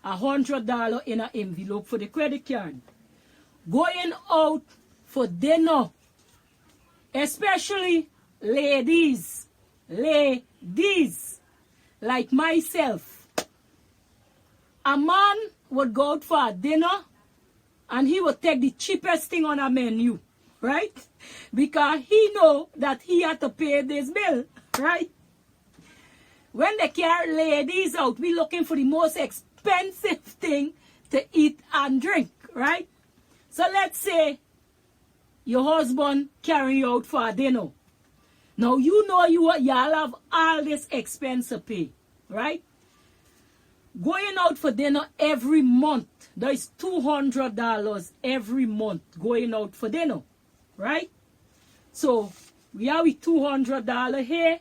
$100 in an envelope for the credit card. Going out for dinner, especially ladies, like myself. A man would go out for a dinner and he would take the cheapest thing on a menu, right? Because he know that he had to pay this bill, right? When they carry ladies out, we looking for the most expensive thing to eat and drink, right? So let's say your husband carry you out for a dinner. Now you know y'all have all this expense to pay, right? Going out for dinner every month, there is $200 every month going out for dinner, right? So we have with $200 here.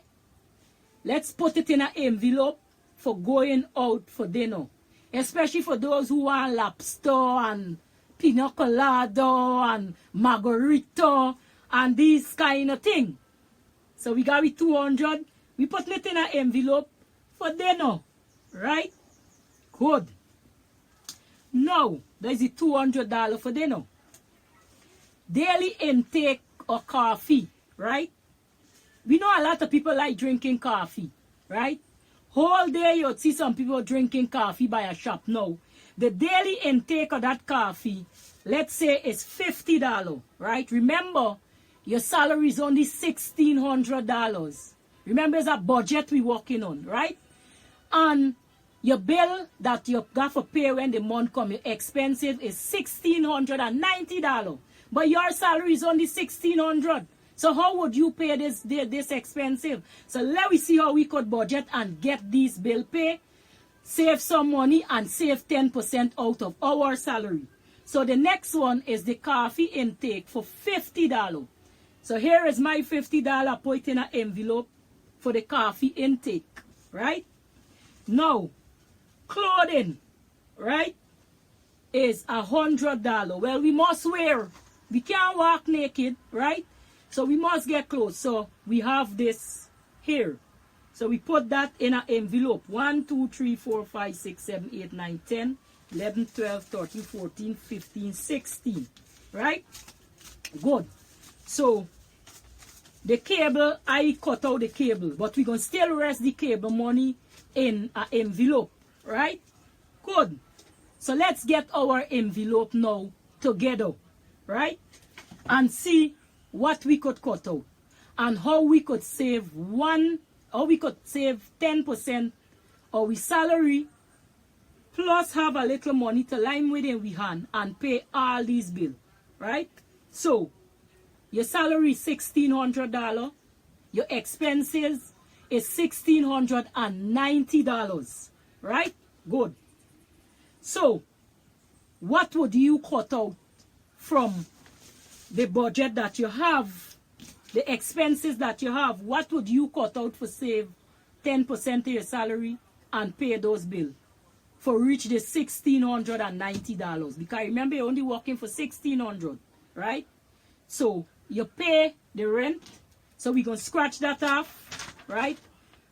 Let's put it in an envelope for going out for dinner, especially for those who want lobster and pina colada and margarita and these kind of thing. So we got with 200. We put it in an envelope for dinner, right? Good. Now, there's the $200 for dinner. Daily intake of coffee, right? We know a lot of people like drinking coffee, right? Whole day you'll see some people drinking coffee by a shop. Now, the daily intake of that coffee, let's say is $50, right? Remember, your salary is only $1,600. Remember, it's a budget we're working on, right? And your bill that you got for pay when the month comes, your expensive is $1,690. But your salary is only $1,600. So how would you pay this expensive? So let me see how we could budget and get these bill pay, save some money and save 10% out of our salary. So the next one is the coffee intake for $50. So here is my $50 put in an envelope for the coffee intake, right? Now, clothing, right, is $100. Well, we must wear. We can't walk naked, right? So we must get clothes. So we have this here. So we put that in an envelope. 1, 2, 3, 4, 5, 6, 7, 8, 9, 10, 11, 12, 13, 14, 15, 16. Right? Good. So the cable, I cut out the cable. But we're going to still rest the cable money in an envelope. Right? Good. So let's get our envelope now together. Right? And see what we could cut out. And how we could save 10% of our salary, plus have a little money to line within we hand and pay all these bills, right? So, your salary is $1,600, your expenses is $1,690, right? Good. So, what would you cut out from the budget that you have, the expenses that you have? What would you cut out for save 10% of your salary and pay those bills for reach the $1,690? Because remember, you're only working for $1,600, right? So you pay the rent. So we're going to scratch that off, right?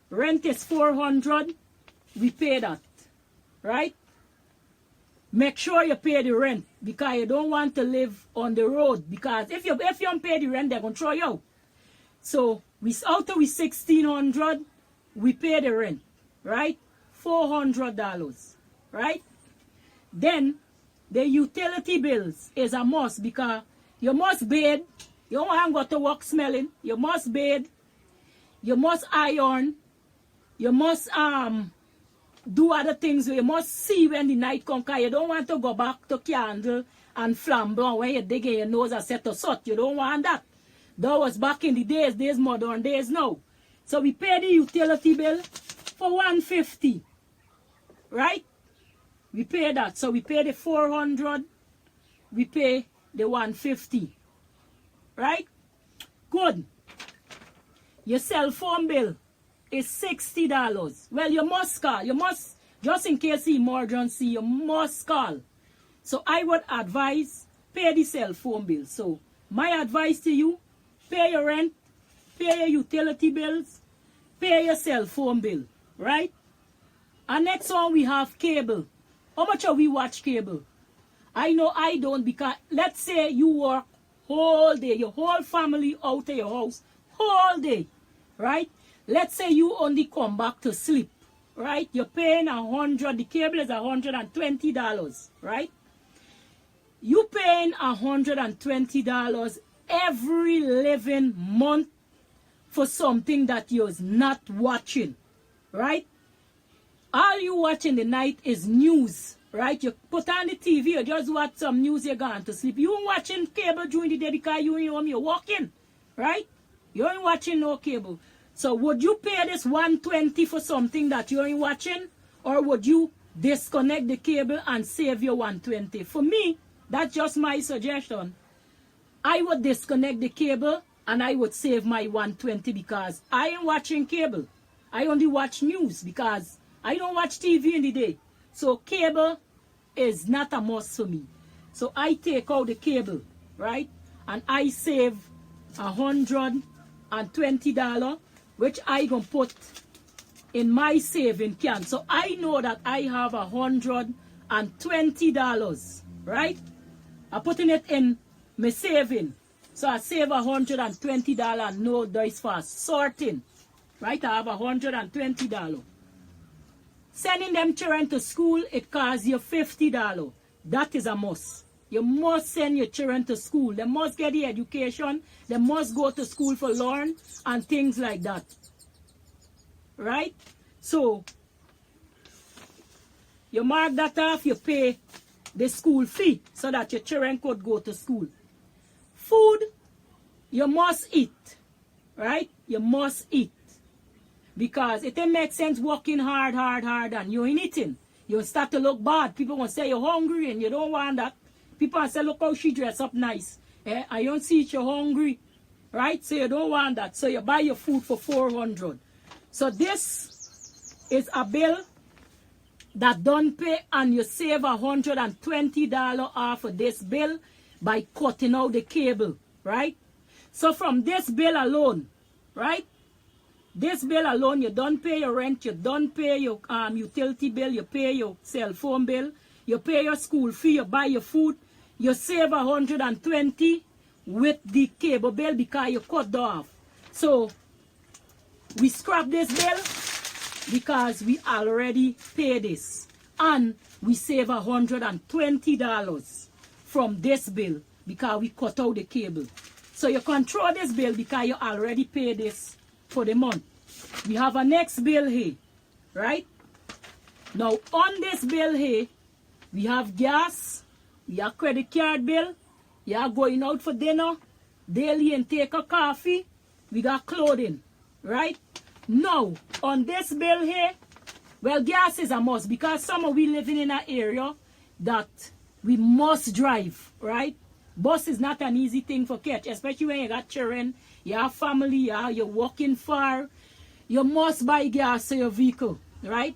Rent is $400. We pay that, right? Make sure you pay the rent, because you don't want to live on the road. Because if you don't pay the rent, they're going to throw you out. So out of $1,600, we pay the rent, right? $400, right? Then the utility bills is a must, because you must bathe. You don't want to go to work smelling. You must bathe. You must iron. You must do other things. You must see when the night comes, because you don't want to go back to candle and flambeau when you dig in your nose and set a salt. You don't want that. That was back in the days modern days now. So we pay the utility bill for $150, right? We pay that. So we pay the 400, we pay the 150, right? Good. Your cell phone bill is $60. Well, you must call. You must, just in case the emergency, you must call. So I would advise, pay the cell phone bill. So my advice to you, pay your rent, pay your utility bills, pay your cell phone bill, right? And next one, we have cable. How much are we watch cable? I know I don't, because let's say you work whole day, your whole family out of your house, whole day, right? Let's say you only come back to sleep, right? You're paying $100, the cable is $120, right? You paying $120 every living month for something that you're not watching, right? All you watch in the night is news, right? You put on the TV, you just watch some news, you're going to sleep. You ain't watching cable during the day because you ain't home, you're walking, right? You ain't watching no cable. So would you pay this $120 for something that you ain't watching? Or would you disconnect the cable and save your $120? For me, that's just my suggestion. I would disconnect the cable and I would save my $120 because I ain't watching cable. I only watch news because I don't watch TV in the day. So cable is not a must for me. So I take out the cable, right? And I save $120, which I gonna put in my saving can. So I know that I have $120, right? I'm putting it in my saving. So I save $120 and no dice fast. Sorting, right? I have $120. Sending them children to school, it costs you $50. That is a must. You must send your children to school. They must get the education. They must go to school for learn and things like that. Right? So, you mark that off, you pay the school fee so that your children could go to school. Food, you must eat. Right? You must eat. Because it don't make sense working hard, and you ain't eating. You start to look bad. People will say you're hungry and you don't want that. People will say, look how she dress up nice. I don't see it, you're hungry. Right? So you don't want that. So you buy your food for $400. So this is a bill that don't pay and you save $120 off of this bill by cutting out the cable. Right? So from this bill alone, right? This bill alone, you don't pay your rent, you don't pay your utility bill, you pay your cell phone bill, you pay your school fee, you buy your food, you save $120 with the cable bill because you cut off. So we scrap this bill because we already pay this. And we save $120 from this bill because we cut out the cable. So you control this bill because you already pay this for the month. We have a next bill here, right? Now on this bill here, we have gas, we have credit card bill, you are going out for dinner, daily intake of coffee, we got clothing, right? Now on this bill here, well, gas is a must because some of we living in an area that we must drive, right? Bus is not an easy thing for catch, especially when you got children, you have family, you're walking far. You must buy gas to your vehicle, right?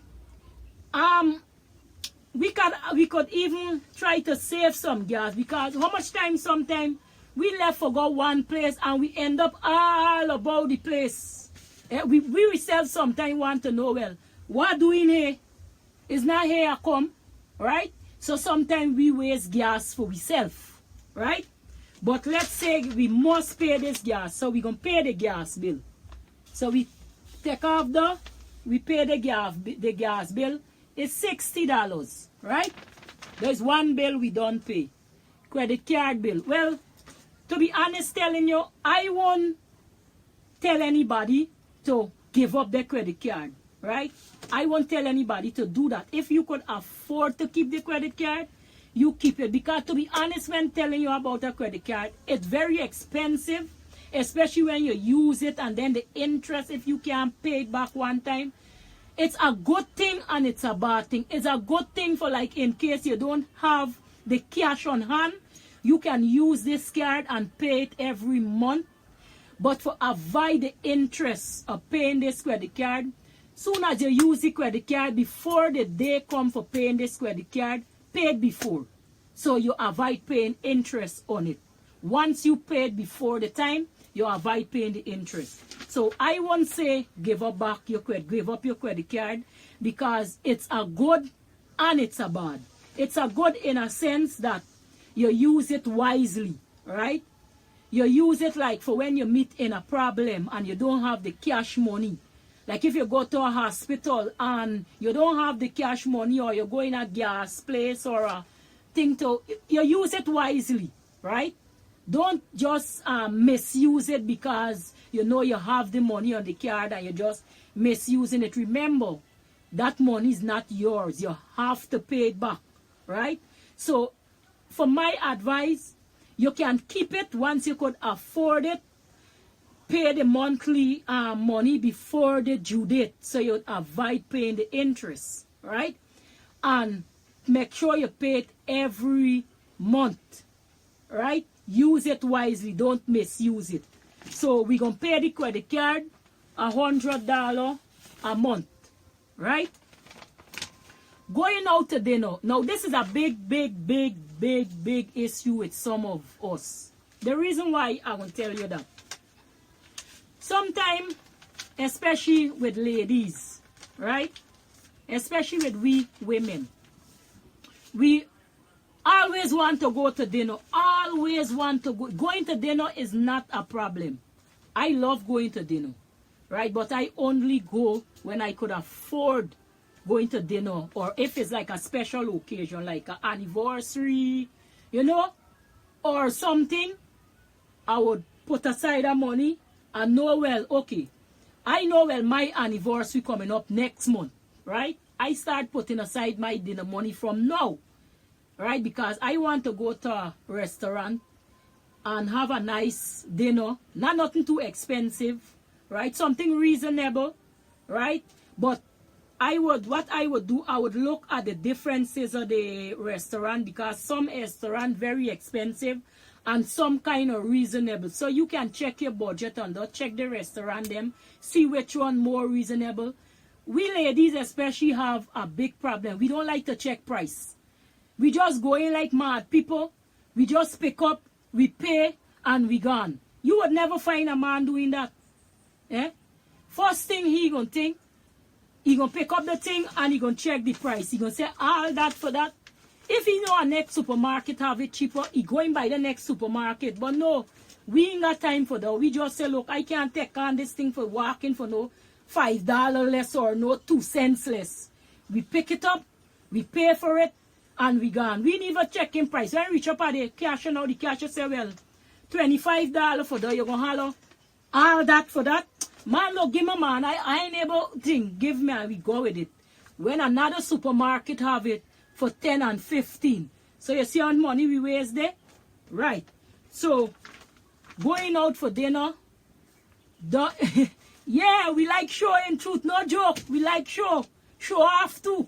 We could even try to save some gas because how much time sometimes we left for go one place and we end up all about the place. We ourselves sometimes want to know, well, what doing here? Is not here I come, right? So sometimes we waste gas for ourselves, right? But let's say we must pay this gas, so we're going to pay the gas bill. So we take off we pay the gas bill. It's $60, right? There's one bill we don't pay. Credit card bill. Well, to be honest telling you, I won't tell anybody to give up their credit card, right? I won't tell anybody to do that. If you could afford to keep the credit card, you keep it. Because to be honest, when telling you about a credit card, it's very expensive, especially when you use it and then the interest, if you can't pay it back one time, it's a good thing and it's a bad thing. It's a good thing for like in case you don't have the cash on hand, you can use this card and pay it every month. But for avoid the interest of paying this credit card, soon as you use the credit card, before the day come for paying this credit card, pay it before. So you avoid paying interest on it. Once you pay it before the time, you avoid paying the interest. So I won't say give up your credit card, because it's a good and it's a bad. It's a good in a sense that you use it wisely, right? You use it like for when you meet in a problem and you don't have the cash money. Like if you go to a hospital and you don't have the cash money, or you go in a gas place or a thing to, you use it wisely, right? Don't just misuse it because you know you have the money on the card and you're just misusing it. Remember, that money is not yours. You have to pay it back, right? So for my advice, you can keep it once you could afford it. Pay the monthly money before the due date, so you avoid paying the interest, right? And make sure you pay it every month, right? Use it wisely, don't misuse it. So we're going to pay the credit card $100 a month, right? Going out to dinner. Now this is a big issue with some of us. The reason why I will tell you that. Sometimes, especially with ladies, right? Especially with we women, we always want to go to dinner. Always want to go. Going to dinner is not a problem. I love going to dinner, right? But I only go when I could afford going to dinner, or if it's like a special occasion, like an anniversary, you know, or something. I would put aside the money and know, well, okay, I know, well, my anniversary coming up next month, right? I start putting aside my dinner money from now, right? Because I want to go to a restaurant and have a nice dinner, not nothing too expensive, right? Something reasonable, right? But what I would do, I would look at the differences of the restaurant, because some restaurant very expensive and some kind of reasonable. So you can check your budget and check the restaurant them, see which one more reasonable. We ladies especially have a big problem. We don't like to check price. We just go in like mad people. We just pick up, we pay, and we gone. You would never find a man doing that. Eh? First thing he gonna think, he gonna pick up the thing and he gonna check the price. He gonna say all that for that. If he know a next supermarket have it cheaper, he going by the next supermarket. But no, we ain't got time for that. We just say, look, I can't take on this thing for walking for no $5 less or no 2 cents less. We pick it up, we pay for it, and we gone. We never check in price. When we reach up at the cashier now, the cashier say, well, $25 for that. You're going to holler, all that for that. Man, no, give me, man. I ain't able to think. Give me, and we go with it. When another supermarket have it for 10 and 15. So you see how much money we waste there? Right. So, going out for dinner, yeah, we like show in truth, no joke. We like show off too.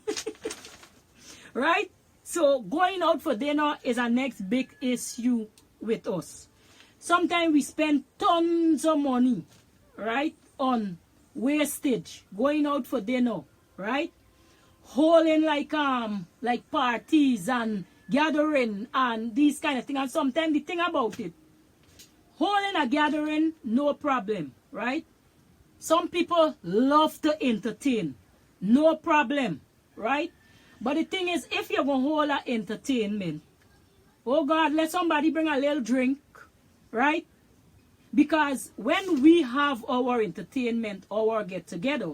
Right? So, going out for dinner is our next big issue with us. Sometimes we spend tons of money, right, on wastage, going out for dinner, right? Holding like parties and gathering and these kind of things. And sometimes the thing about it, holding a gathering, no problem, right? Some people love to entertain, no problem, right? But the thing is, if you're going to hold an entertainment, oh God, let somebody bring a little drink, right? Because when we have our entertainment, our get-together,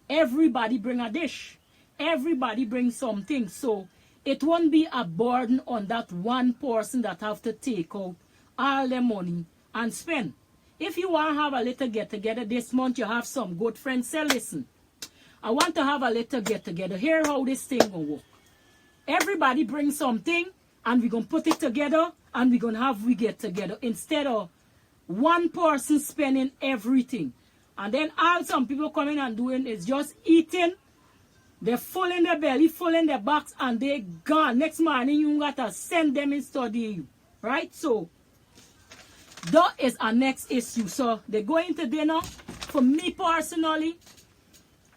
everybody bring a dish. Everybody brings something. So it won't be a burden on that one person that have to take out all their money and spend. If you want to have a little get-together this month, you have some good friends, say, listen, I want to have a little get-together. Here how this thing will work. Everybody bring something, and we're going to put it together, and we're going to have we get together instead of one person spending everything. And then all some people coming and doing is just eating They're full in their belly, full in their box, and they gone. Next morning, you got to send them in study you. Right? So, that is our next issue. So, they're going to dinner. For me personally,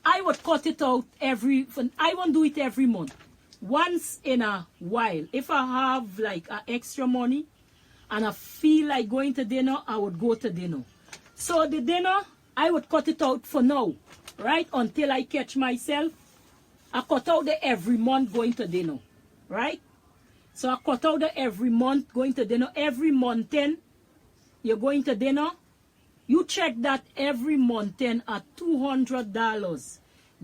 I would cut it out I won't do it every month. Once in a while. If I have like extra money and I feel like going to dinner, I would go to dinner. So, the dinner, I would cut it out for now. Right? Until I catch myself. I cut out the every month going to dinner, right? So I cut out the every month going to dinner. Every month then, you're going to dinner. You check that every month then at $200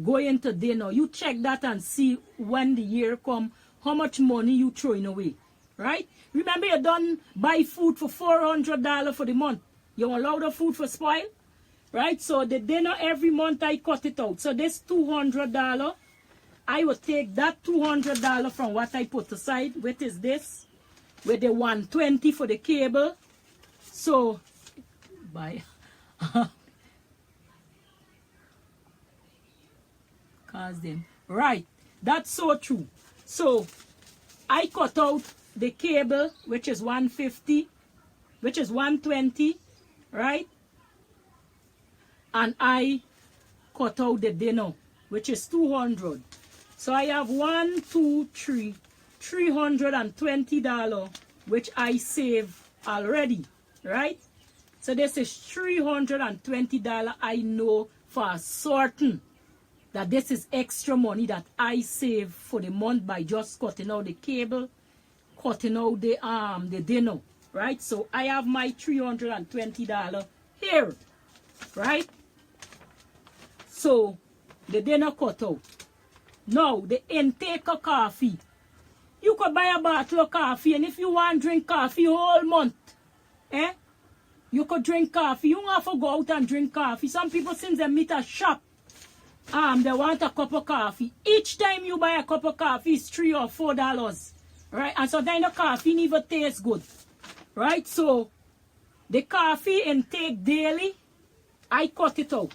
going to dinner. You check that and see when the year come, how much money you throwing away, right? Remember you done buy food for $400 for the month. You allow the food for spoil, right? So the dinner every month I cut it out. So this $200. I would take that $200 from what I put aside, which is this, with the $120 for the cable. So, bye. Cause them. Right, that's so true. So, I cut out the cable, which is $150, which is $120, right? And I cut out the dinner, which is $200. So I have $320, which I save already, right? So this is $320. I know for certain that this is extra money that I save for the month by just cutting out the cable, cutting out the dinner, right? So I have my $320 here, right? So the dinner cut out. Now, the intake of coffee. You could buy a bottle of coffee, and if you want to drink coffee all month, you could drink coffee. You don't have to go out and drink coffee. Some people, since they meet a shop, they want a cup of coffee. Each time you buy a cup of coffee, it's $3 or $4, right? And sometimes the coffee never tastes good, right? So, the coffee intake daily, I cut it out,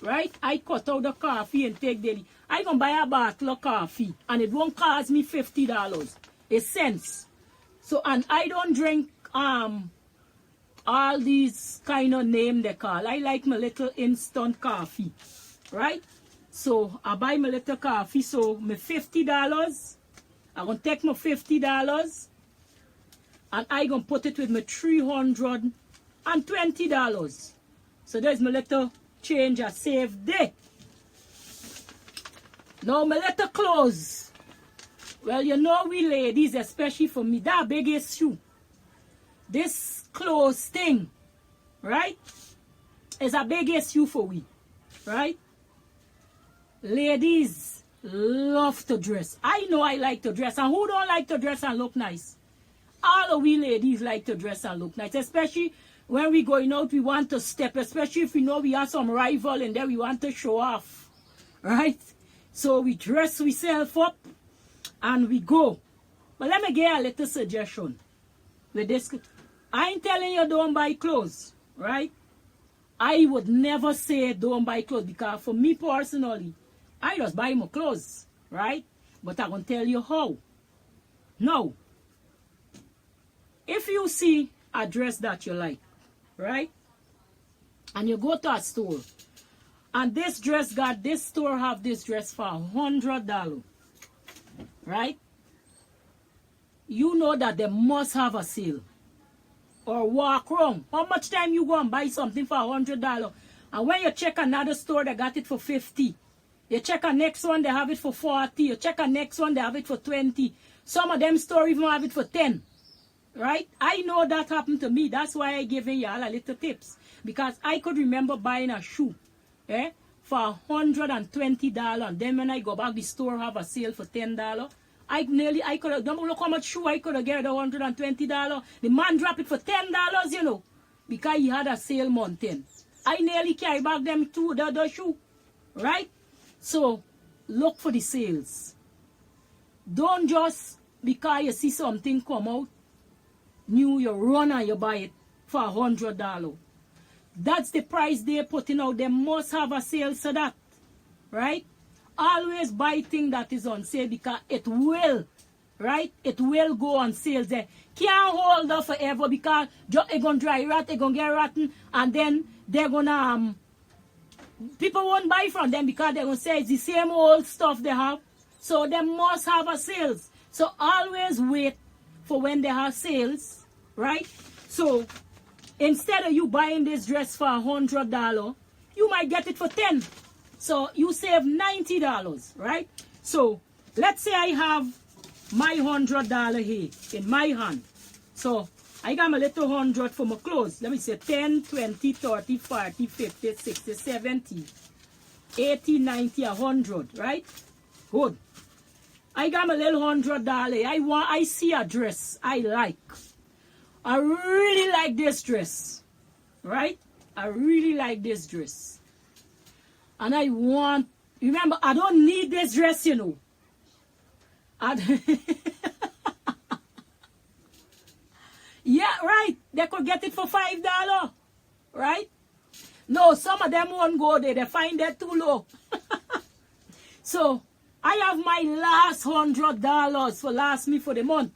right? I cut out the coffee intake daily. I can buy a bottle of coffee and it won't cost me $50. It's cents. So, and I don't drink all these kind of name they call. I like my little instant coffee, right? So I buy my little coffee. So my $50, I'm gonna take my $50 and I gonna put it with my $320. So there's my little change I saved there. Now my little clothes. Well, you know we ladies, especially for me, that big issue. This clothes thing, right, is a big issue for we, right? Ladies love to dress. I know I like to dress. And who don't like to dress and look nice? All of we ladies like to dress and look nice. Especially when we going out, we want to step. Especially if we know we have some rival and then we want to show off, right? So we dress ourselves up and we go. But let me give you a little suggestion with this. I ain't telling you don't buy clothes, right? I would never say don't buy clothes because for me personally, I just buy my clothes, right? But I'm going to tell you how. Now, if you see a dress that you like, right? And you go to a store, and this store have this dress for $100, right? You know that they must have a sale. Or walk around. How much time you go and buy something for $100? And when you check another store, they got it for $50. You check a next one, they have it for $40. You check a next one, they have it for $20. Some of them stores even have it for $10. Right? I know that happened to me. That's why I giving y'all a little tips. Because I could remember buying a shoe for $120. And then when I go back, the store have a sale for $10. I could have, don't look how much shoe I could have get $120. The man dropped it for $10, you know, because he had a sale month in. I nearly carry back them to the shoe, right? So, look for the sales. Don't just, because you see something come out, new, you run and you buy it for $100. That's the price they're putting out. They must have a sale for that, right? always buy thing that is on sale because it will, right? It will go on sale there. Can't hold up forever because it's going to dry rot, it's going to get rotten, and then they're going to, people won't buy from them because they're going to say it's the same old stuff they have. So they must have a sales. So always wait for when they have sales, right? So instead of you buying this dress for $100, you might get it for $10. So you save $90, right? So let's say I have my $100 here in my hand. So I got my little 100 for my clothes. Let me say 10, 20, 30, 40, 50, 60, 70, 80, 90, 100, right? Good. I got my little $100. I see a dress I like. I really like this dress, right? I really like this dress. And I want, remember, I don't need this dress, you know. Yeah, right. They could get it for $5, right? No, some of them won't go there. They find that too low. So, I have my last $100 for last me for the month.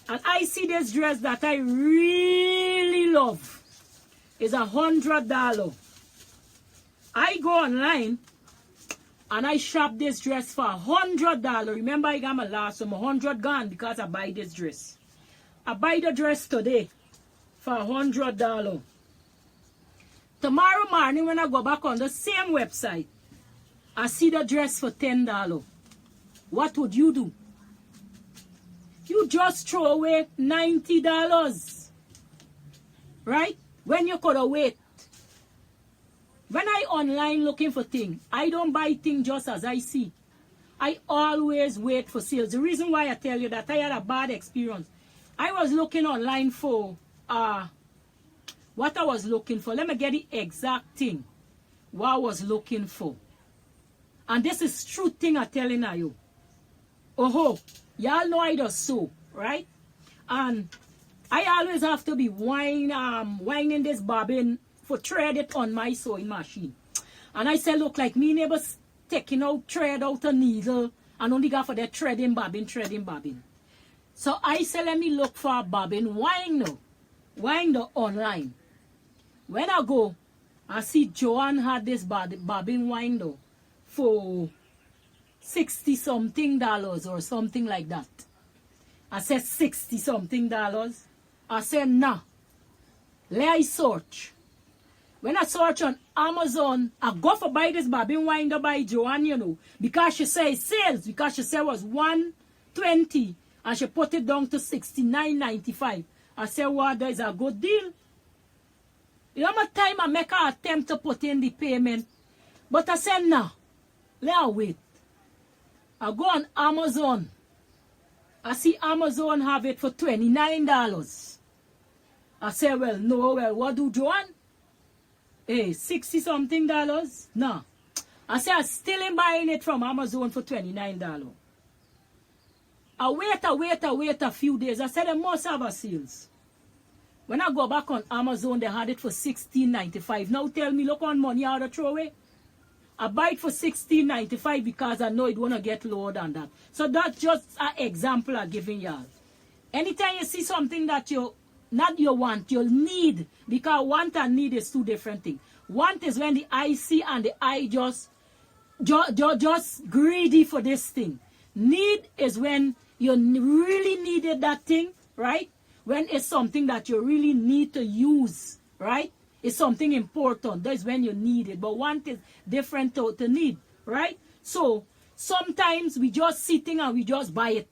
And I see this dress that I really love. It's $100. I go online and I shop this dress for $100. Remember, I got my last one, 100 gone because I buy this dress. I buy the dress today for $100. Tomorrow morning when I go back on the same website, I see the dress for $10. What would you do? You just throw away $90. Right? When you could have wait. When I online looking for things, I don't buy things just as I see. I always wait for sales. The reason why I tell you that I had a bad experience. I was looking online for what I was looking for. Let me get the exact thing. What I was looking for. And this is true thing I'm telling you. Oh, y'all know I just sew, right? And I always have to be winding this bobbin for thread it on my sewing machine. And I say, look, like me neighbors taking out thread out a needle and only got for that threading bobbin. So I say, let me look for a bobbin winder online. When I go, I see Joanne had this bobbin winder for $60 something or something like that. I said $60 something. I said nah. Let I search. When I search on Amazon, I go for buy this bobbin winder by Joanne, you know, because she said sales, because she said it was $120 and she put it down to $69.95. I said, well, that is a good deal. You know, my time I make an attempt to put in the payment, but I said nah. Let her wait. I go on Amazon. I see Amazon have it for $29. I say, well, no, well, what do Joanne? Hey, $60 something? No. I say, I still ain't buying it from Amazon for $29. I wait a few days. I said, they must have a sales. When I go back on Amazon, they had it for $16.95. Now tell me, look on money out of throw away. I buy it for $16.95 because I know it won't get lower than that. So that's just an example I'm giving y'all. Anytime you see something that you want, you'll need, because want and need is two different things. Want is when the eye see and the eye just greedy for this thing. Need is when you really needed that thing, right? When it's something that you really need to use, right? It's something important. That's when you need it. But want is different to need, right? So sometimes we just sitting and we just buy it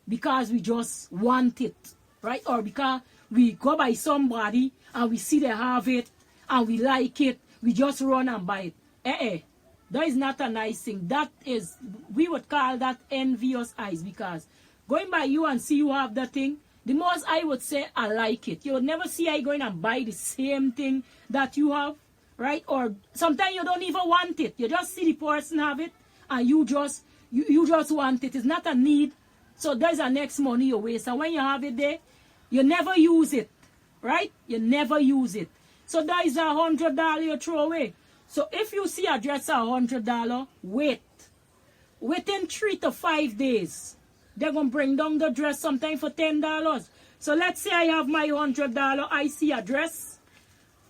because we just want it, right? Or because we go by somebody and we see they have it and we like it, we just run and buy it. That is not a nice thing. That is, we would call that envious eyes, because going by you and see you have that thing, the most I would say, I like it. You would never see I going and buy the same thing that you have, right? Or sometimes you don't even want it. You just see the person have it and you just want it. It's not a need. So there's a next money you waste. And when you have it there, you never use it, right? You never use it. So that is $100 you throw away. So if you see a dress at $100, wait. within 3 to 5 days, they're going to bring down the dress sometime for $10. So let's say I have my $100 IC dress,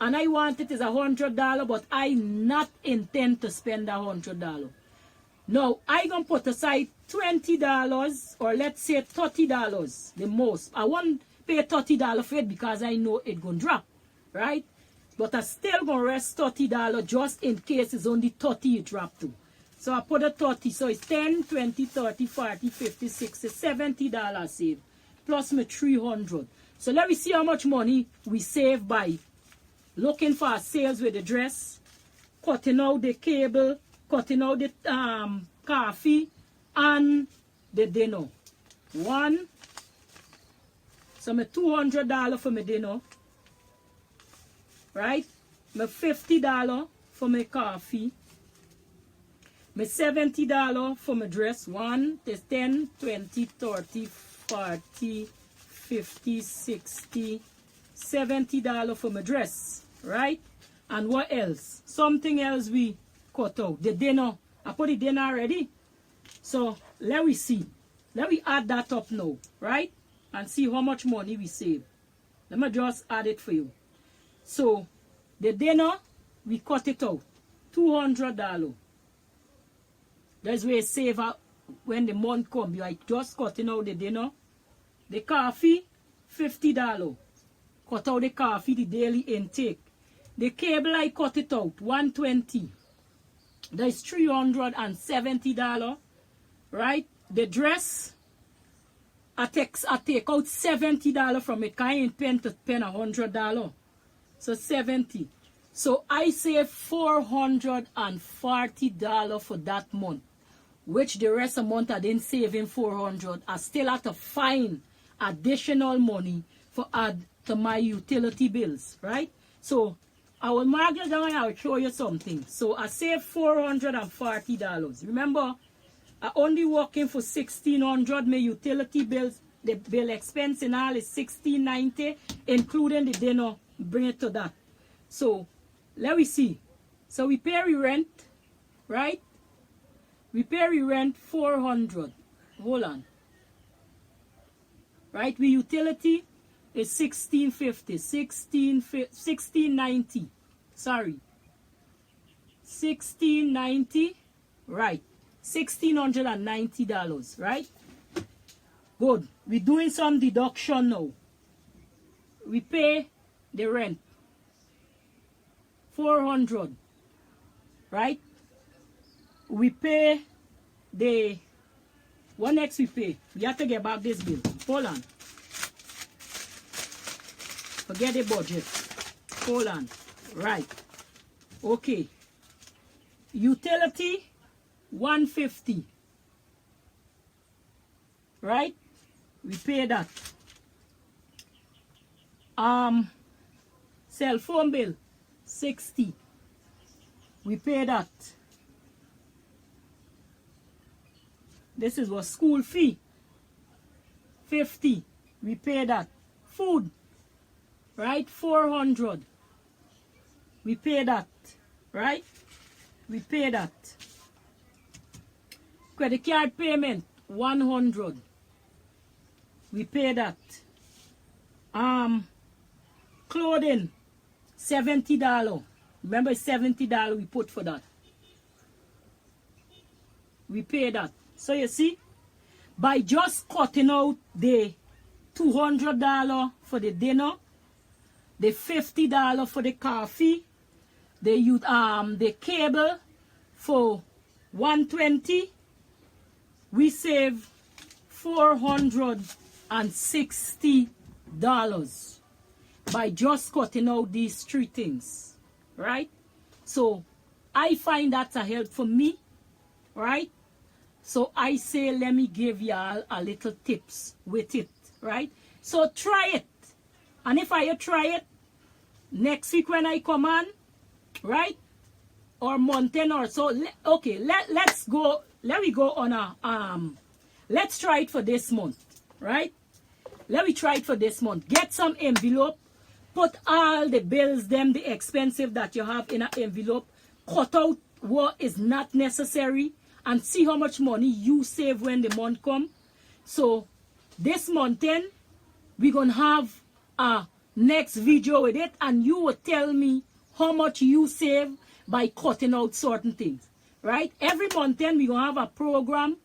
and I want it is $100, but I not intend to spend $100. Now, I going to put aside $20 or let's say $30, the most. I won't pay $30 for it because I know it's going to drop, right? But I still going to rest $30 just in case it's only 30 it drop to. So I put a 30, so it's 10, 20, 30, 40, 50, 60, $70 save, plus my 300. So let me see how much money we save by looking for sales with the dress, cutting out the cable, cutting out the coffee, and the dinner. One, so my $200 for my dinner, right? My $50 for my coffee, my $70 for my dress. 1, there's 10, 20, 30, 40, 50, 60, $70 for my dress, right? And what else? Something else we cut out. The dinner. I put the dinner already. So let me see. Let me add that up now, right? And see how much money we save. Let me just add it for you. So the dinner, we cut it out. $200. That's where you save up when the month comes. You like just cutting out the dinner. The coffee, $50. Cut out the coffee, the daily intake. The cable, I cut it out, $120. That's $370, right? The dress, I take out $70 from it. I ain't paying to spend $100. So 70. So I save $440 for that month, which the rest of the month I didn't save in $400. I still have to find additional money for add to my utility bills, right? So I will mark it down and I will show you something. So I saved $440. Remember, I only working for $1,600. My utility bills, the bill expense and all is $1,690, including the dinner. Bring it to that. So let me see. So we pay rent, right? We pay rent $400. Hold on. Right? We utility is $1,650. $1,690. Sorry. $1,690. Right. $1,690. Right? Good. We're doing some deduction now. We pay the rent. $400. Right? We pay the... What next we pay? We have to get back this bill. Hold on. Forget the budget. Hold on. Right. Okay. Utility, $150. Right? We pay that. Cell phone bill, $60. We pay that. This is what school fee, $50. We pay that. Food, right? $400. We pay that, right? We pay that. Credit card payment, $100. We pay that. Clothing, $70. Remember, $70 we put for that. We pay that. So you see, by just cutting out the $200 for the dinner, the $50 for the coffee, the cable for $120, we save $460 by just cutting out these three things, right? So I find that's a help for me, right? So I say, let me give y'all a little tips with it, right? So try it. And if I try it, next week when I come on, right? Or month end or so, okay, let's go, let me go on a, let's try it for this month, right? Let me try it for this month. Get some envelope, put all the bills, them, the expensive that you have in an envelope, cut out what is not necessary, and see how much money you save when the month come. So this month then, we're going to have a next video with it, and you will tell me how much you save by cutting out certain things, right? Every month then, we're going to have a program,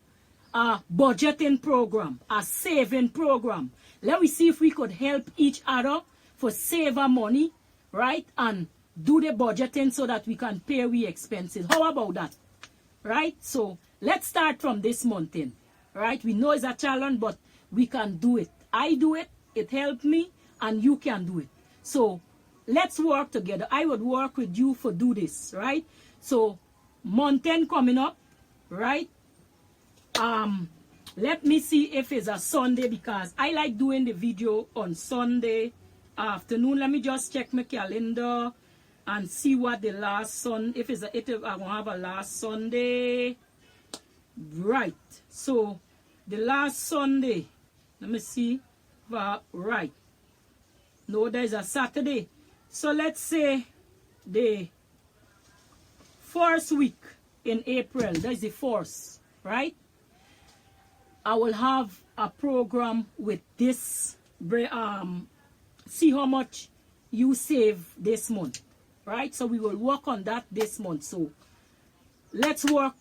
a budgeting program, a saving program. Let me see if we could help each other for save our money, right? And do the budgeting so that we can pay we expenses. How about that? Right? So let's start from this month in. Right? We know it's a challenge, but we can do it. I do it, it helped me, and you can do it. So let's work together. I would work with you for do this, right? So month 10 coming up, right? Let me see if it's a Sunday, because I like doing the video on Sunday afternoon. Let me just check my calendar and see what the last Sunday, if I'm gonna have a last Sunday. Right. So the last Sunday, let me see. Right. No, there's a Saturday. So let's say the first week in April, there's the 4th, right? I will have a program with this, see how much you save this month, right? So we will work on that this month. So let's work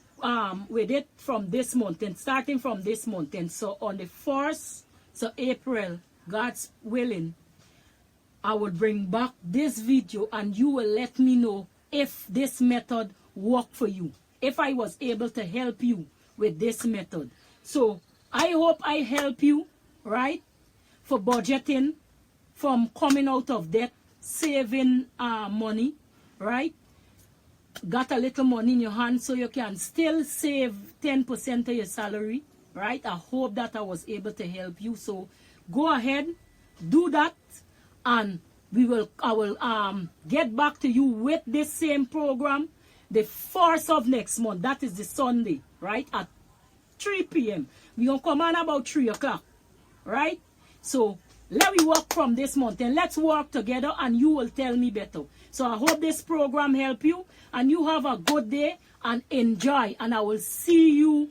with it from this month, and starting from this month. And so on the 1st, so April, God's willing, I will bring back this video, and you will let me know if this method worked for you, if I was able to help you with this method. So I hope I help you, right, for budgeting, from coming out of debt, saving money, right? Got a little money in your hand so you can still save 10% of your salary, right? I hope that I was able to help you. So go ahead, do that, and I will get back to you with this same program the 1st of next month. That is the Sunday, right, at 3 p.m. We're going to come on about 3 o'clock, right? So let me work from this month, and let's work together, and you will tell me better. So I hope this program help you, and you have a good day and enjoy. And I will see you,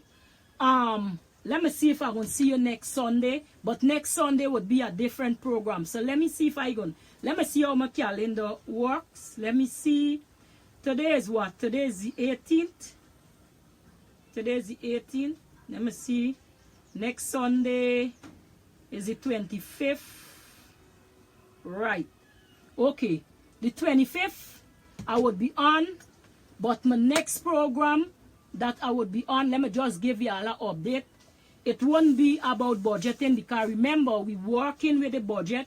let me see if I'm going to see you next Sunday. But next Sunday would be a different program. So let me see if let me see how my calendar works. Let me see. Today is what? Today is the 18th. Today is the 18th. Let me see. Next Sunday is the 25th. Right. Okay. The 25th, I would be on. But my next program that I would be on, let me just give you an update. It won't be about budgeting, because remember, we're working with the budget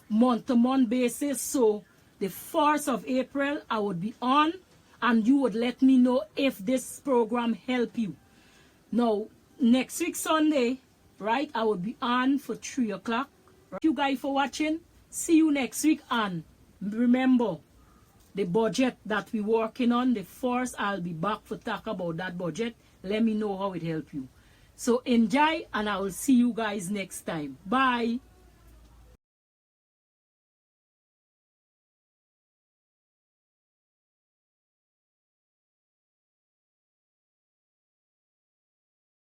month-to-month basis. So the 1st of April, I would be on, and you would let me know if this program help you. Now, next week Sunday, right, I will be on for 3 o'clock. Thank you guys for watching. See you next week, and remember, the budget that we're working on, the 1st, I'll be back to talk about that budget. Let me know how it helped you. So enjoy, and I will see you guys next time. Bye.